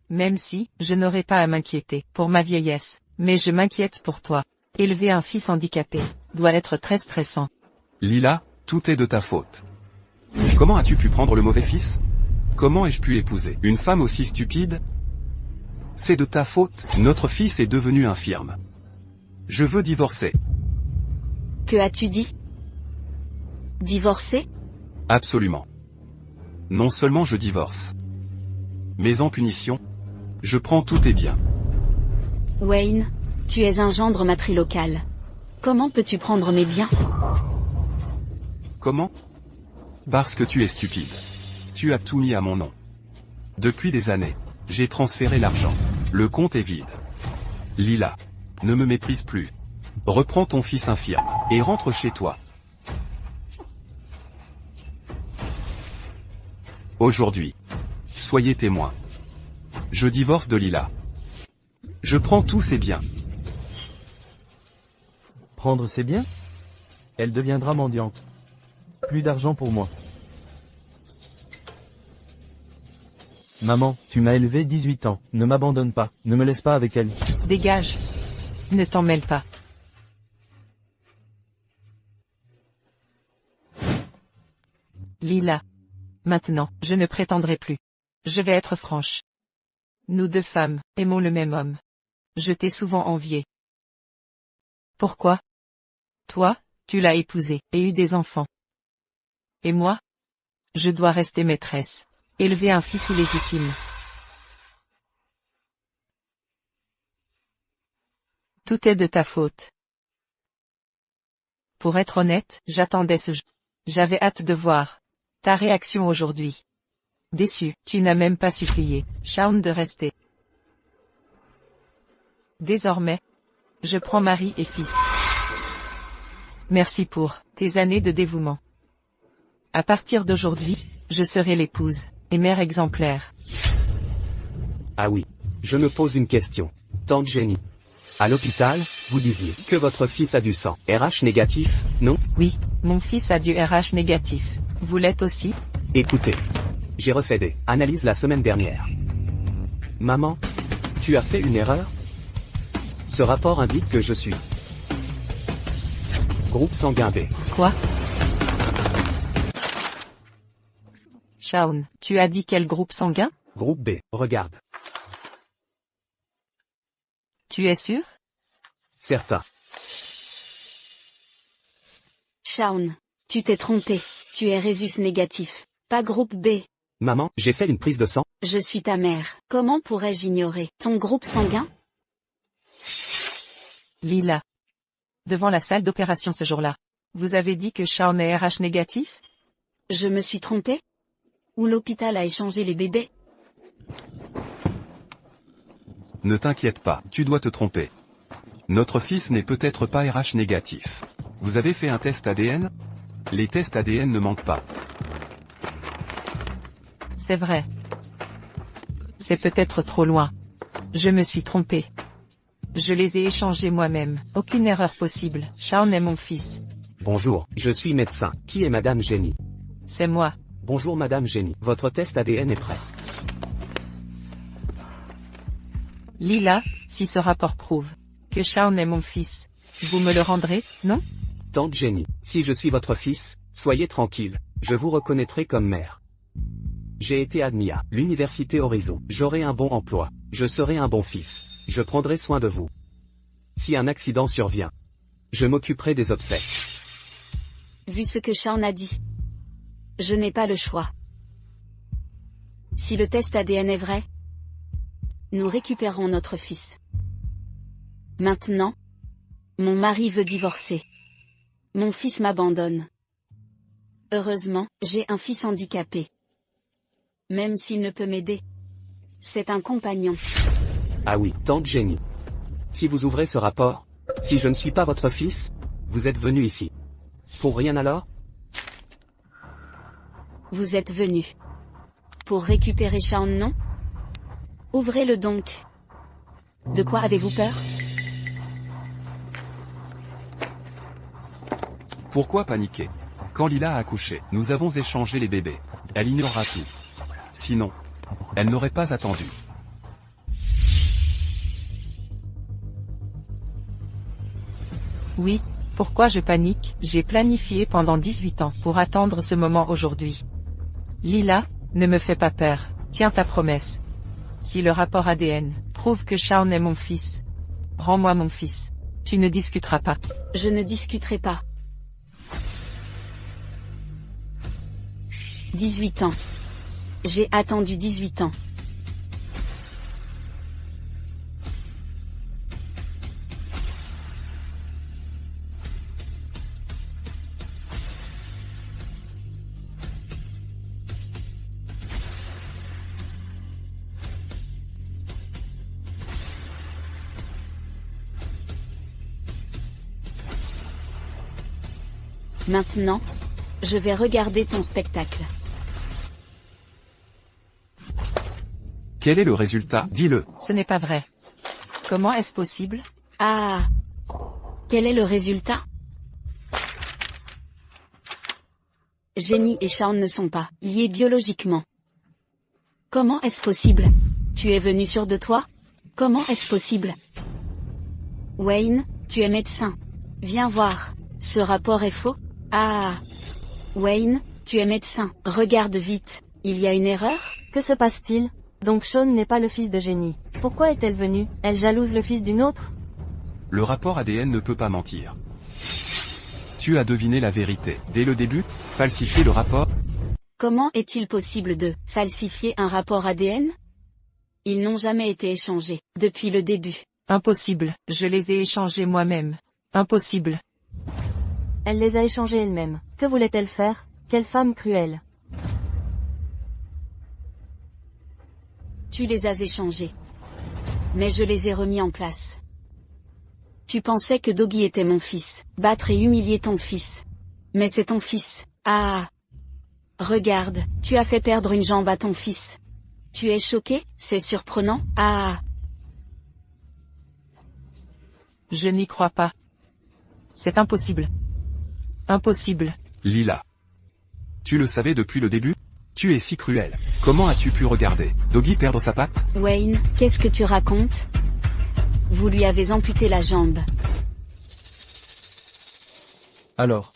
Même si, je n'aurais pas à m'inquiéter pour ma vieillesse, mais je m'inquiète pour toi. Élever un fils handicapé doit être très stressant. Lila, tout est de ta faute. Comment as-tu pu prendre le mauvais fils? Comment ai-je pu épouser une femme aussi stupide? C'est de ta faute, notre fils est devenu infirme. Je veux divorcer. Que as-tu dit? Divorcer? Absolument. Non seulement je divorce, mais en punition, je prends tous tes biens. Wayne, tu es un gendre matrilocal. Comment peux-tu prendre mes biens? Comment? Parce que tu es stupide. Tu as tout mis à mon nom. Depuis des années, j'ai transféré l'argent. Le compte est vide. Lila, ne me méprise plus. Reprends ton fils infirme, et rentre chez toi. Aujourd'hui, soyez témoins. Je divorce de Lila. Je prends tous ses biens. Prendre ses biens? Elle deviendra mendiante. Plus d'argent pour moi. Maman, tu m'as élevé 18 ans, ne m'abandonne pas, ne me laisse pas avec elle. Dégage. Ne t'en mêle pas. Lila. Maintenant, je ne prétendrai plus. Je vais être franche. Nous deux femmes, aimons le même homme. Je t'ai souvent envié. Pourquoi? Toi, tu l'as épousé, et eu des enfants. Et moi? Je dois rester maîtresse. Élever un fils illégitime. Tout est de ta faute. Pour être honnête, j'attendais ce jour. J'avais hâte de voir ta réaction aujourd'hui. Déçu, tu n'as même pas supplié, Shaun, de rester. Désormais, je prends mari et fils. Merci pour tes années de dévouement. À partir d'aujourd'hui, je serai l'épouse et mère exemplaire. Ah oui. Je me pose une question. Tante Jenny. À l'hôpital, vous disiez que votre fils a du sang RH négatif, non? Oui, mon fils a du RH négatif. Vous l'êtes aussi? Écoutez. J'ai refait des analyses la semaine dernière. Maman, tu as fait une erreur? Ce rapport indique que je suis groupe sanguin B. Quoi? Shaun, tu as dit quel groupe sanguin? Groupe B, regarde. Tu es sûr? Certain. Shaun, tu t'es trompé. Tu es Rhésus négatif. Pas groupe B. Maman, j'ai fait une prise de sang. Je suis ta mère. Comment pourrais-je ignorer ton groupe sanguin? Lila. Devant la salle d'opération ce jour-là. Vous avez dit que Shaun est RH négatif? Je me suis trompé? Ou l'hôpital a échangé les bébés? Ne t'inquiète pas, tu dois te tromper. Notre fils n'est peut-être pas RH négatif. Vous avez fait un test ADN? Les tests ADN ne manquent pas. C'est vrai. C'est peut-être trop loin. Je me suis trompé. Je les ai échangés moi-même. Aucune erreur possible. Shaun est mon fils. Bonjour, je suis médecin. Qui est Madame Jenny? C'est moi. Bonjour Madame Jenny. Votre test ADN est prêt. Lila, si ce rapport prouve que Shaun est mon fils, vous me le rendrez, non? Tante Jenny, si je suis votre fils, soyez tranquille. Je vous reconnaîtrai comme mère. J'ai été admis à l'Université Horizon. J'aurai un bon emploi. Je serai un bon fils. Je prendrai soin de vous. Si un accident survient, je m'occuperai des obsèques. Vu ce que Shaun a dit, je n'ai pas le choix. Si le test ADN est vrai, nous récupérons notre fils. Maintenant, mon mari veut divorcer. Mon fils m'abandonne. Heureusement, j'ai un fils handicapé. Même s'il ne peut m'aider, c'est un compagnon. Ah oui, tante Jenny. Si vous ouvrez ce rapport, si je ne suis pas votre fils, vous êtes venu ici. Pour rien alors? Vous êtes venu pour récupérer Shaun, non? Ouvrez-le donc. De quoi avez-vous peur? Pourquoi paniquer? Quand Lila a accouché, nous avons échangé les bébés. Elle ignorera tout. Sinon, elle n'aurait pas attendu. Oui, pourquoi je panique? J'ai planifié pendant 18 ans pour attendre ce moment aujourd'hui. Lila, ne me fais pas peur, tiens ta promesse. Si le rapport ADN prouve que Shaun est mon fils, rends-moi mon fils. Tu ne discuteras pas. Je ne discuterai pas. 18 ans. J'ai attendu 18 ans. Maintenant, je vais regarder ton spectacle. Quel est le résultat? Dis-le. Ce n'est pas vrai. Comment est-ce possible? Ah! Quel est le résultat? Jenny et Shaun ne sont pas liés biologiquement. Comment est-ce possible? Tu es venu sûr de toi? Comment est-ce possible? Wayne, tu es médecin. Viens voir. Ce rapport est faux? Ah! Wayne, tu es médecin. Regarde vite. Il y a une erreur? Que se passe-t-il? Donc Shaun n'est pas le fils de Jenny. Pourquoi est-elle venue? Elle jalouse le fils d'une autre? Le rapport ADN ne peut pas mentir. Tu as deviné la vérité. Dès le début, falsifier le rapport? Comment est-il possible de falsifier un rapport ADN? Ils n'ont jamais été échangés depuis le début. Impossible, je les ai échangés moi-même. Impossible. Elle les a échangés elle-même. Que voulait-elle faire? Quelle femme cruelle. Tu les as échangés. Mais je les ai remis en place. Tu pensais que Doggy était mon fils. Battre et humilier ton fils. Mais c'est ton fils. Ah! Regarde, tu as fait perdre une jambe à ton fils. Tu es choqué? C'est surprenant? Ah! Je n'y crois pas. C'est impossible. Impossible. Lila. Tu le savais depuis le début? Tu es si cruel. Comment as-tu pu regarder Doggy perdre sa patte? Wayne, qu'est-ce que tu racontes? Vous lui avez amputé la jambe. Alors.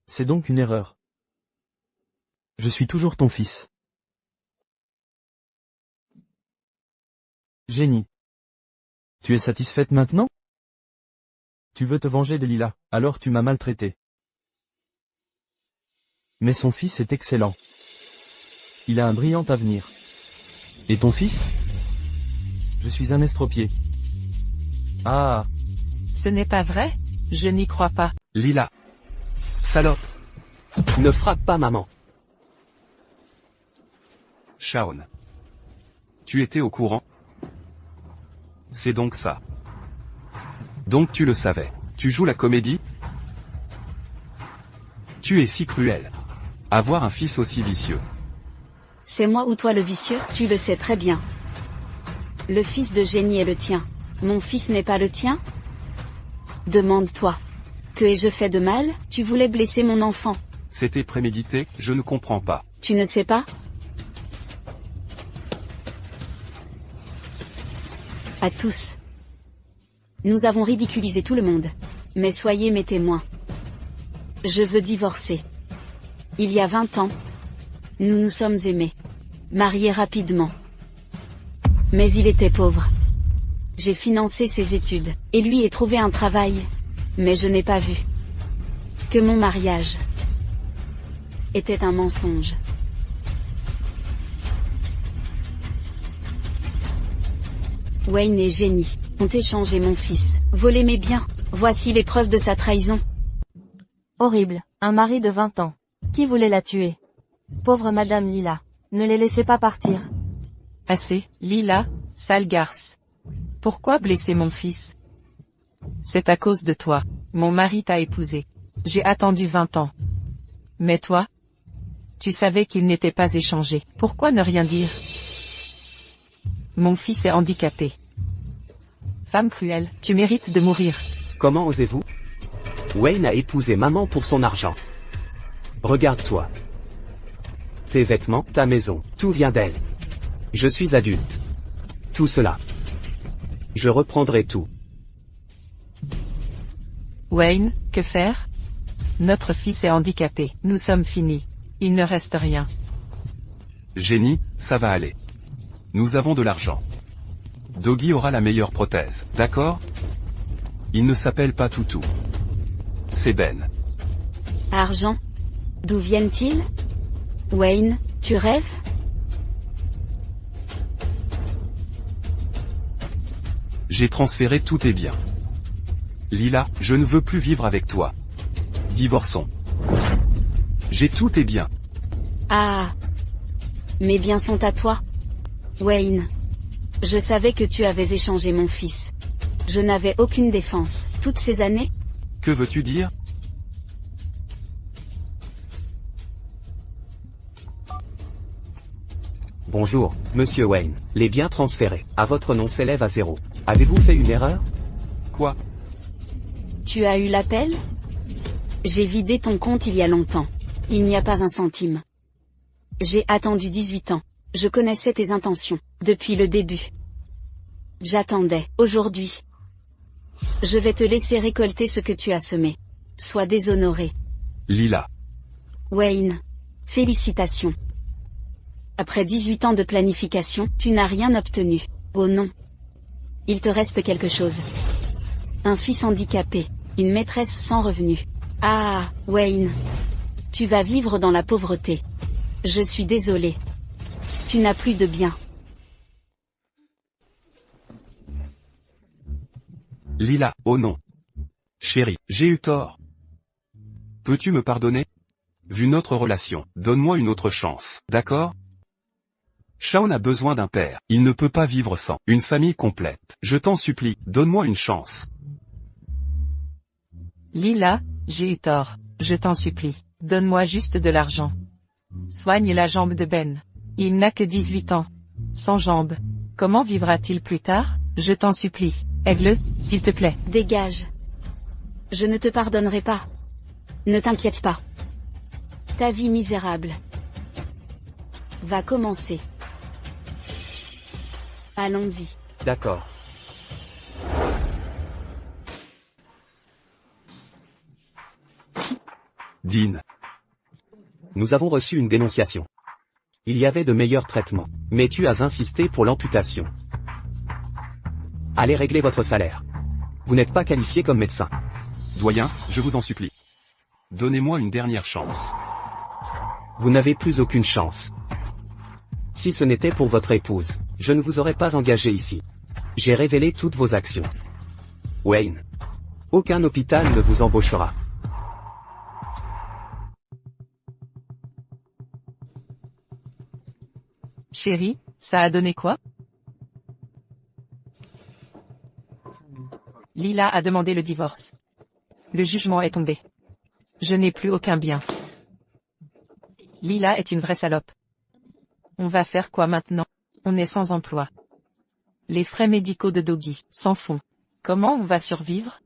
C'est donc une erreur. Je suis toujours ton fils. Jenny. Tu es satisfaite maintenant? Tu veux te venger de Lila, alors tu m'as maltraité. Mais son fils est excellent. Il a un brillant avenir. Et ton fils? Je suis un estropié. Ah! Ce n'est pas vrai? Je n'y crois pas. Lila. Salope. Ne frappe pas maman. Shaun. Tu étais au courant? C'est donc ça. Donc tu le savais. Tu joues la comédie? Tu es si cruel. Avoir un fils aussi vicieux. C'est moi ou toi le vicieux? Tu le sais très bien. Le fils de Jenny est le tien. Mon fils n'est pas le tien? Demande-toi. Que ai-je fait de mal? Tu voulais blesser mon enfant. C'était prémédité, je ne comprends pas. Tu ne sais pas? À tous. Nous avons ridiculisé tout le monde. Mais soyez mes témoins. Je veux divorcer. Il y a 20 ans, Nous nous sommes aimés. Mariés rapidement. Mais il était pauvre. J'ai financé ses études, et lui ai trouvé un travail. Mais je n'ai pas vu que mon mariage était un mensonge. Wayne et Jenny ont échangé mon fils, volé mes biens. Voici les preuves de sa trahison. Horrible, un mari de 20 ans. Qui voulait la tuer? Pauvre Madame Lila. Ne les laissez pas partir. Assez, Lila, sale garce. Pourquoi blesser mon fils? C'est à cause de toi. Mon mari t'a épousé. J'ai attendu 20 ans. Mais toi? Tu savais qu'il n'était pas échangé. Pourquoi ne rien dire? Mon fils est handicapé. Femme cruelle, tu mérites de mourir. Comment osez-vous? Wayne a épousé maman pour son argent. Regarde-toi. Tes vêtements, ta maison, tout vient d'elle. Je suis adulte. Tout cela. Je reprendrai tout. Wayne, que faire? Notre fils est handicapé. Nous sommes finis. Il ne reste rien. Jenny, ça va aller. Nous avons de l'argent. Doggy aura la meilleure prothèse, d'accord? Il ne s'appelle pas Toutou. C'est Ben. Argent? D'où viennent-ils? Wayne, tu rêves? J'ai transféré tous tes biens. Lila, je ne veux plus vivre avec toi. Divorçons. J'ai tous tes biens. Ah. Mes biens sont à toi. Wayne. Je savais que tu avais échangé mon fils. Je n'avais aucune défense. Toutes ces années? Que veux-tu dire? Bonjour, Monsieur Wayne. Les biens transférés à votre nom s'élèvent à 0. Avez-vous fait une erreur? Quoi? Tu as eu l'appel? J'ai vidé ton compte il y a longtemps. Il n'y a pas un centime. J'ai attendu 18 ans. Je connaissais tes intentions, depuis le début. J'attendais, aujourd'hui. Je vais te laisser récolter ce que tu as semé. Sois déshonoré. Lila. Wayne. Félicitations. Après 18 ans de planification, tu n'as rien obtenu. Oh non. Il te reste quelque chose. Un fils handicapé. Une maîtresse sans revenu. Ah, Wayne. Tu vas vivre dans la pauvreté. Je suis désolé. Tu n'as plus de biens. Lila, oh non. Chérie, j'ai eu tort. Peux-tu me pardonner? Vu notre relation, donne-moi une autre chance, d'accord? Shaun a besoin d'un père, il ne peut pas vivre sans une famille complète. Je t'en supplie, donne-moi une chance. Lila, j'ai eu tort. Je t'en supplie. Donne-moi juste de l'argent. Soigne la jambe de Ben. Il n'a que 18 ans. Sans jambe. Comment vivra-t-il plus tard? Je t'en supplie. Aide-le, s'il te plaît. Dégage. Je ne te pardonnerai pas. Ne t'inquiète pas. Ta vie misérable va commencer. Allons-y. D'accord. Dean. Nous avons reçu une dénonciation. Il y avait de meilleurs traitements. Mais tu as insisté pour l'amputation. Allez régler votre salaire. Vous n'êtes pas qualifié comme médecin. Doyen, je vous en supplie. Donnez-moi une dernière chance. Vous n'avez plus aucune chance. Si ce n'était pour votre épouse, je ne vous aurais pas engagé ici. J'ai révélé toutes vos actions. Wayne. Aucun hôpital ne vous embauchera. Chérie, ça a donné quoi? Lila a demandé le divorce. Le jugement est tombé. Je n'ai plus aucun bien. Lila est une vraie salope. On va faire quoi maintenant? On est sans emploi. Les frais médicaux de Doggy, sans fond. Comment on va survivre?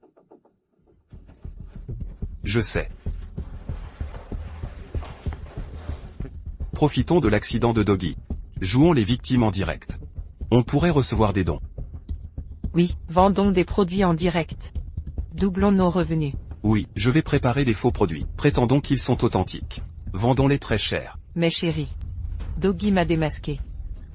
Je sais. Profitons de l'accident de Doggy. Jouons les victimes en direct. On pourrait recevoir des dons. Oui, vendons des produits en direct. Doublons nos revenus. Oui, je vais préparer des faux produits. Prétendons qu'ils sont authentiques. Vendons-les très cher. Mais chérie, Doggy m'a démasqué.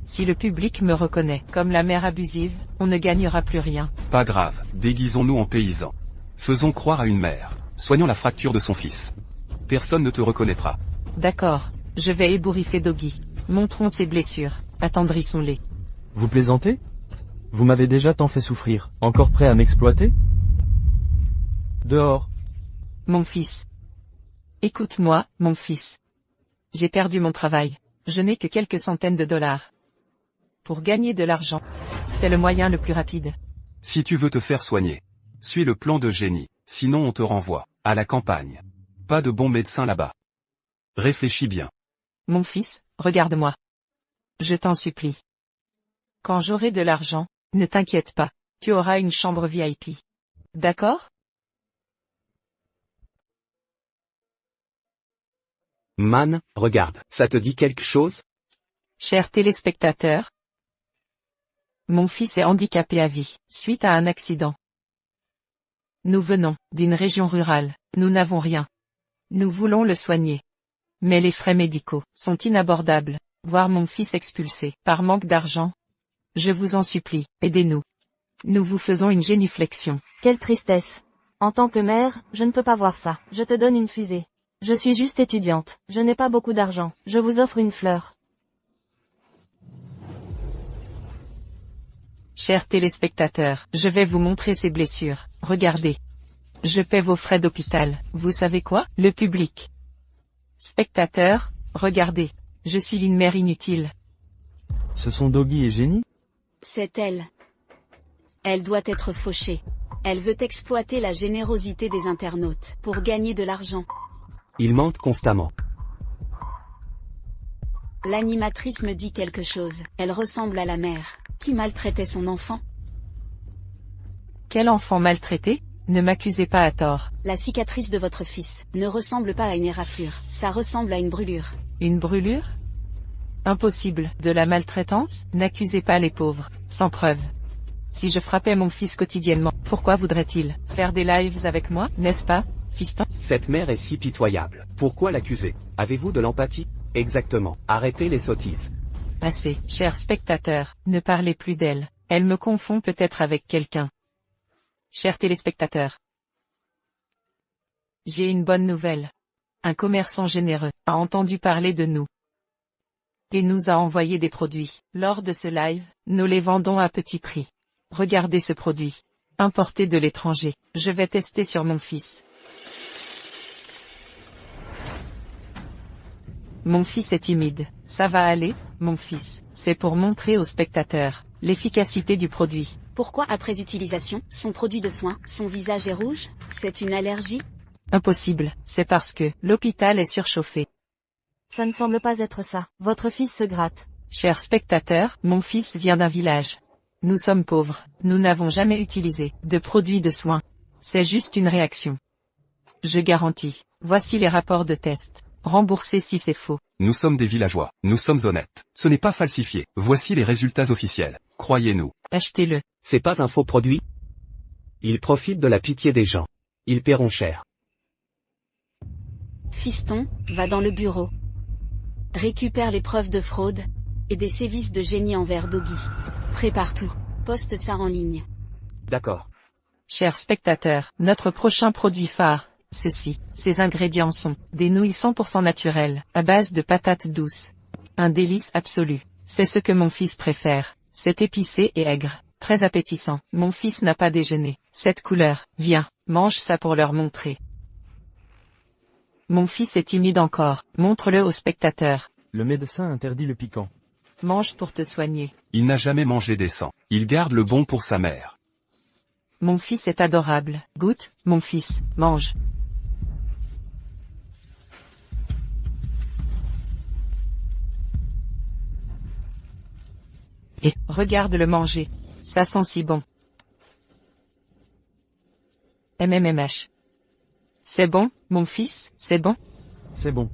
Si le public me reconnaît comme la mère abusive, on ne gagnera plus rien. Pas grave, déguisons-nous en paysans. Faisons croire à une mère. Soignons la fracture de son fils. Personne ne te reconnaîtra. D'accord, je vais ébouriffer Doggy. Montrons ses blessures, attendrissons-les. Vous plaisantez? Vous m'avez déjà tant fait souffrir, encore prêt à m'exploiter? Dehors. Mon fils. Écoute-moi, mon fils. J'ai perdu mon travail. Je n'ai que quelques centaines de dollars. Pour gagner de l'argent, c'est le moyen le plus rapide. Si tu veux te faire soigner, suis le plan de Jenny, sinon on te renvoie à la campagne. Pas de bons médecins là-bas. Réfléchis bien. Mon fils, regarde-moi. Je t'en supplie. Quand j'aurai de l'argent, ne t'inquiète pas, tu auras une chambre VIP. D'accord? Man, regarde, ça te dit quelque chose? Chers téléspectateurs, mon fils est handicapé à vie, suite à un accident. Nous venons d'une région rurale, nous n'avons rien. Nous voulons le soigner. Mais les frais médicaux sont inabordables, voir mon fils expulsé par manque d'argent. Je vous en supplie, aidez-nous. Nous vous faisons une génuflexion. Quelle tristesse. En tant que mère, je ne peux pas voir ça. Je te donne une fusée. Je suis juste étudiante. Je n'ai pas beaucoup d'argent. Je vous offre une fleur. Chers téléspectateurs, je vais vous montrer ses blessures. Regardez. Je paie vos frais d'hôpital. Vous savez quoi? Le public. Spectateurs, regardez. Je suis une mère inutile. Ce sont Doggy et Jenny? C'est elle. Elle doit être fauchée. Elle veut exploiter la générosité des internautes pour gagner de l'argent. Ils mentent constamment. L'animatrice me dit quelque chose. Elle ressemble à la mère, qui maltraitait son enfant. Quel enfant maltraité? Ne m'accusez pas à tort. La cicatrice de votre fils ne ressemble pas à une éraflure, ça ressemble à une brûlure. Une brûlure? Impossible. De la maltraitance? N'accusez pas les pauvres, sans preuve. Si je frappais mon fils quotidiennement, pourquoi voudrait-il faire des lives avec moi, n'est-ce pas, fiston? Cette mère est si pitoyable. Pourquoi l'accuser? Avez-vous de l'empathie? Exactement. Arrêtez les sottises. Assez, chers spectateurs, ne parlez plus d'elle. Elle me confond peut-être avec quelqu'un. Chers téléspectateurs, j'ai une bonne nouvelle. Un commerçant généreux a entendu parler de nous et nous a envoyé des produits. Lors de ce live, nous les vendons à petit prix. Regardez ce produit, importé de l'étranger. Je vais tester sur mon fils. Mon fils est timide. Ça va aller, mon fils. C'est pour montrer aux spectateurs l'efficacité du produit. Pourquoi après utilisation, son produit de soin, son visage est rouge? C'est une allergie? Impossible, c'est parce que l'hôpital est surchauffé. Ça ne semble pas être ça. Votre fils se gratte. Chers spectateurs, mon fils vient d'un village. Nous sommes pauvres, nous n'avons jamais utilisé de produits de soins. C'est juste une réaction. Je garantis. Voici les rapports de test. Remboursez si c'est faux. Nous sommes des villageois, nous sommes honnêtes. Ce n'est pas falsifié. Voici les résultats officiels. Croyez-nous. Achetez-le. C'est pas un faux produit? Ils profitent de la pitié des gens. Ils paieront cher. Fiston, va dans le bureau. Récupère les preuves de fraude et des sévices de génie envers Doggy. Prépare tout. Poste ça en ligne. D'accord. Chers spectateurs, notre prochain produit phare. Ces ingrédients sont des nouilles 100% naturelles, à base de patates douces. Un délice absolu. C'est ce que mon fils préfère. C'est épicé et aigre. Très appétissant. Mon fils n'a pas déjeuné. Cette couleur. Viens, mange ça pour leur montrer. Mon fils est timide encore. Montre-le aux spectateurs. Le médecin interdit le piquant. Mange pour te soigner. Il n'a jamais mangé des sangs. Il garde le bon pour sa mère. Mon fils est adorable. Goûte, mon fils. Mange. Et, regarde-le manger. Ça sent si bon. MMMH. C'est bon, mon fils, c'est bon? C'est bon.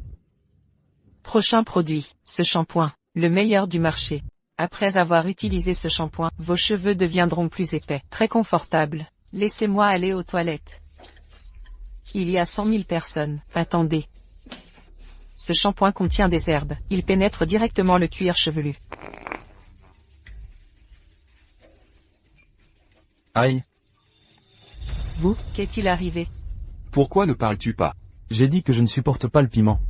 Prochain produit, ce shampoing, le meilleur du marché. Après avoir utilisé ce shampoing, vos cheveux deviendront plus épais, très confortables. Laissez-moi aller aux toilettes. Il y a 100 000 personnes. Attendez. Ce shampoing contient des herbes. Il pénètre directement le cuir chevelu. Aïe. Vous, qu'est-il arrivé? Pourquoi ne parles-tu pas? J'ai dit que je ne supporte pas le piment.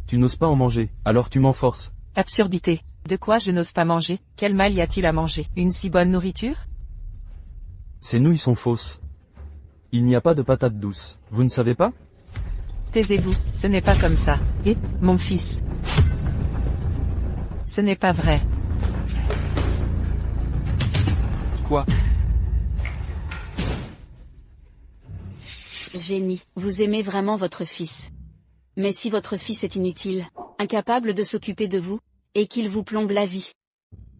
Tu n'oses pas en manger, alors tu m'en forces. Absurdité. De quoi je n'ose pas manger? Quel mal y a-t-il à manger? Une si bonne nourriture? Ces nouilles sont fausses. Il n'y a pas de patates douces. Vous ne savez pas? Taisez-vous, ce n'est pas comme ça. Et, mon fils? Ce n'est pas vrai. Quoi? Génie, vous aimez vraiment votre fils. Mais si votre fils est inutile, incapable de s'occuper de vous, et qu'il vous plombe la vie,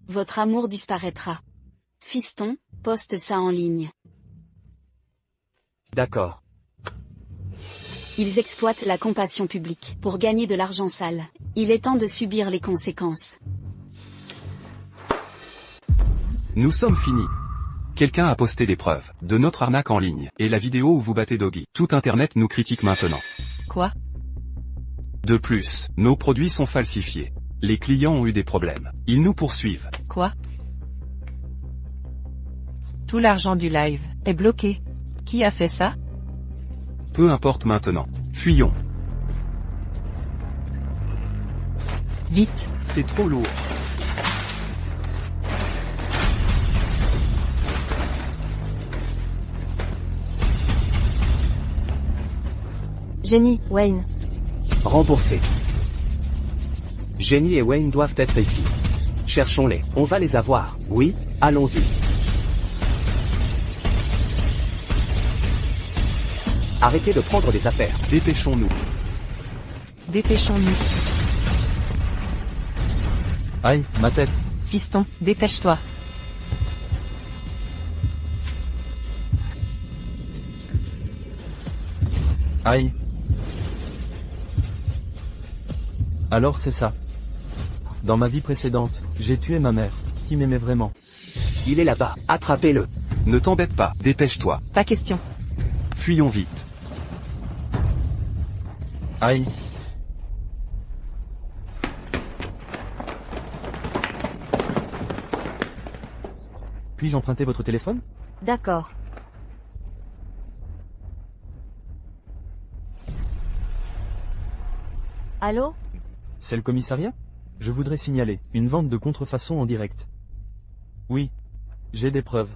votre amour disparaîtra. Fiston, poste ça en ligne. D'accord. Ils exploitent la compassion publique pour gagner de l'argent sale. Il est temps de subir les conséquences. Nous sommes finis. Quelqu'un a posté des preuves de notre arnaque en ligne, et la vidéo où vous battez Doggy. Tout internet nous critique maintenant. Quoi? De plus, nos produits sont falsifiés. Les clients ont eu des problèmes. Ils nous poursuivent. Quoi? Tout l'argent du live est bloqué. Qui a fait ça? Peu importe maintenant. Fuyons. Vite. C'est trop lourd. Jenny, Wayne. Remboursé. Jenny et Wayne doivent être ici. Cherchons-les. On va les avoir. Oui, allons-y. Arrêtez de prendre des affaires. Dépêchons-nous. Dépêchons-nous. Aïe, ma tête. Fiston, dépêche-toi. Aïe. Alors c'est ça. Dans ma vie précédente, j'ai tué ma mère, qui m'aimait vraiment. Il est là-bas. Attrapez-le. Ne t'embête pas, dépêche-toi. Pas question. Fuyons vite. Aïe. Puis-je emprunter votre téléphone? D'accord. Allô? C'est le commissariat? Je voudrais signaler une vente de contrefaçon en direct. Oui. J'ai des preuves.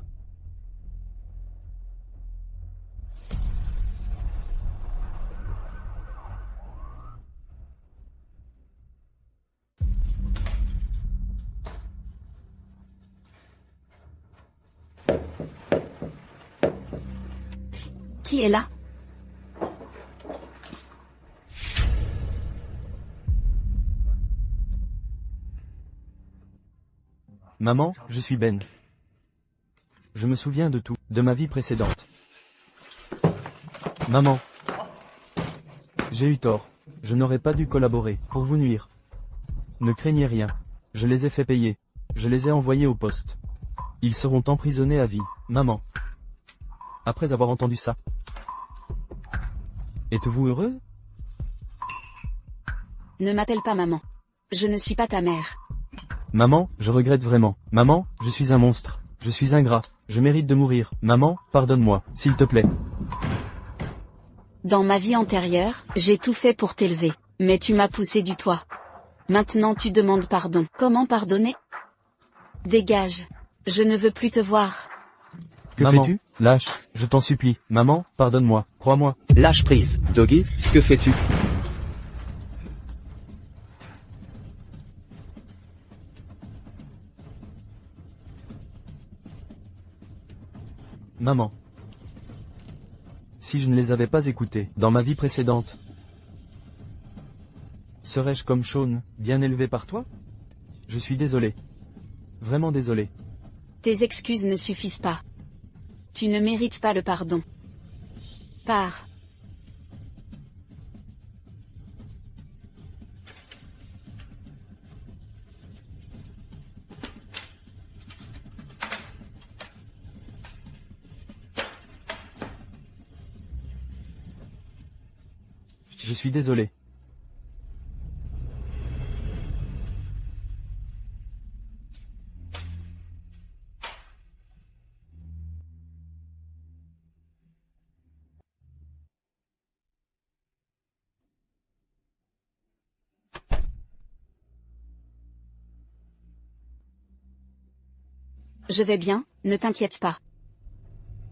Qui est là? Maman, je suis Ben. Je me souviens de tout, de ma vie précédente. Maman. J'ai eu tort. Je n'aurais pas dû collaborer, pour vous nuire. Ne craignez rien. Je les ai fait payer. Je les ai envoyés au poste. Ils seront emprisonnés à vie, maman. Après avoir entendu ça. Êtes-vous heureuse? Ne m'appelle pas maman. Je ne suis pas ta mère. Maman, je regrette vraiment. Maman, je suis un monstre. Je suis ingrat. Je mérite de mourir. Maman, pardonne-moi, s'il te plaît. Dans ma vie antérieure, j'ai tout fait pour t'élever. Mais tu m'as poussé du toit. Maintenant tu demandes pardon. Comment pardonner? Dégage. Je ne veux plus te voir. Que Maman. fais-tu? Lâche, je t'en supplie. Maman, pardonne-moi, crois-moi. Lâche prise. Doggy, que fais-tu? Maman. Si je ne les avais pas écoutés, dans ma vie précédente, serais-je comme Sean, bien élevé par toi? Je suis désolé. Vraiment désolé. Tes excuses ne suffisent pas. Tu ne mérites pas le pardon. Pars. Je suis désolé. Je vais bien, ne t'inquiète pas.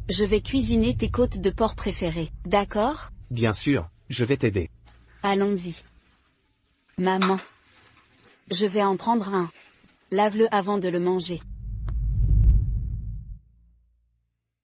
Je vais cuisiner tes côtes de porc préférées, d'accord? Bien sûr, je vais t'aider. Allons-y. Maman. Je vais en prendre un. Lave-le avant de le manger.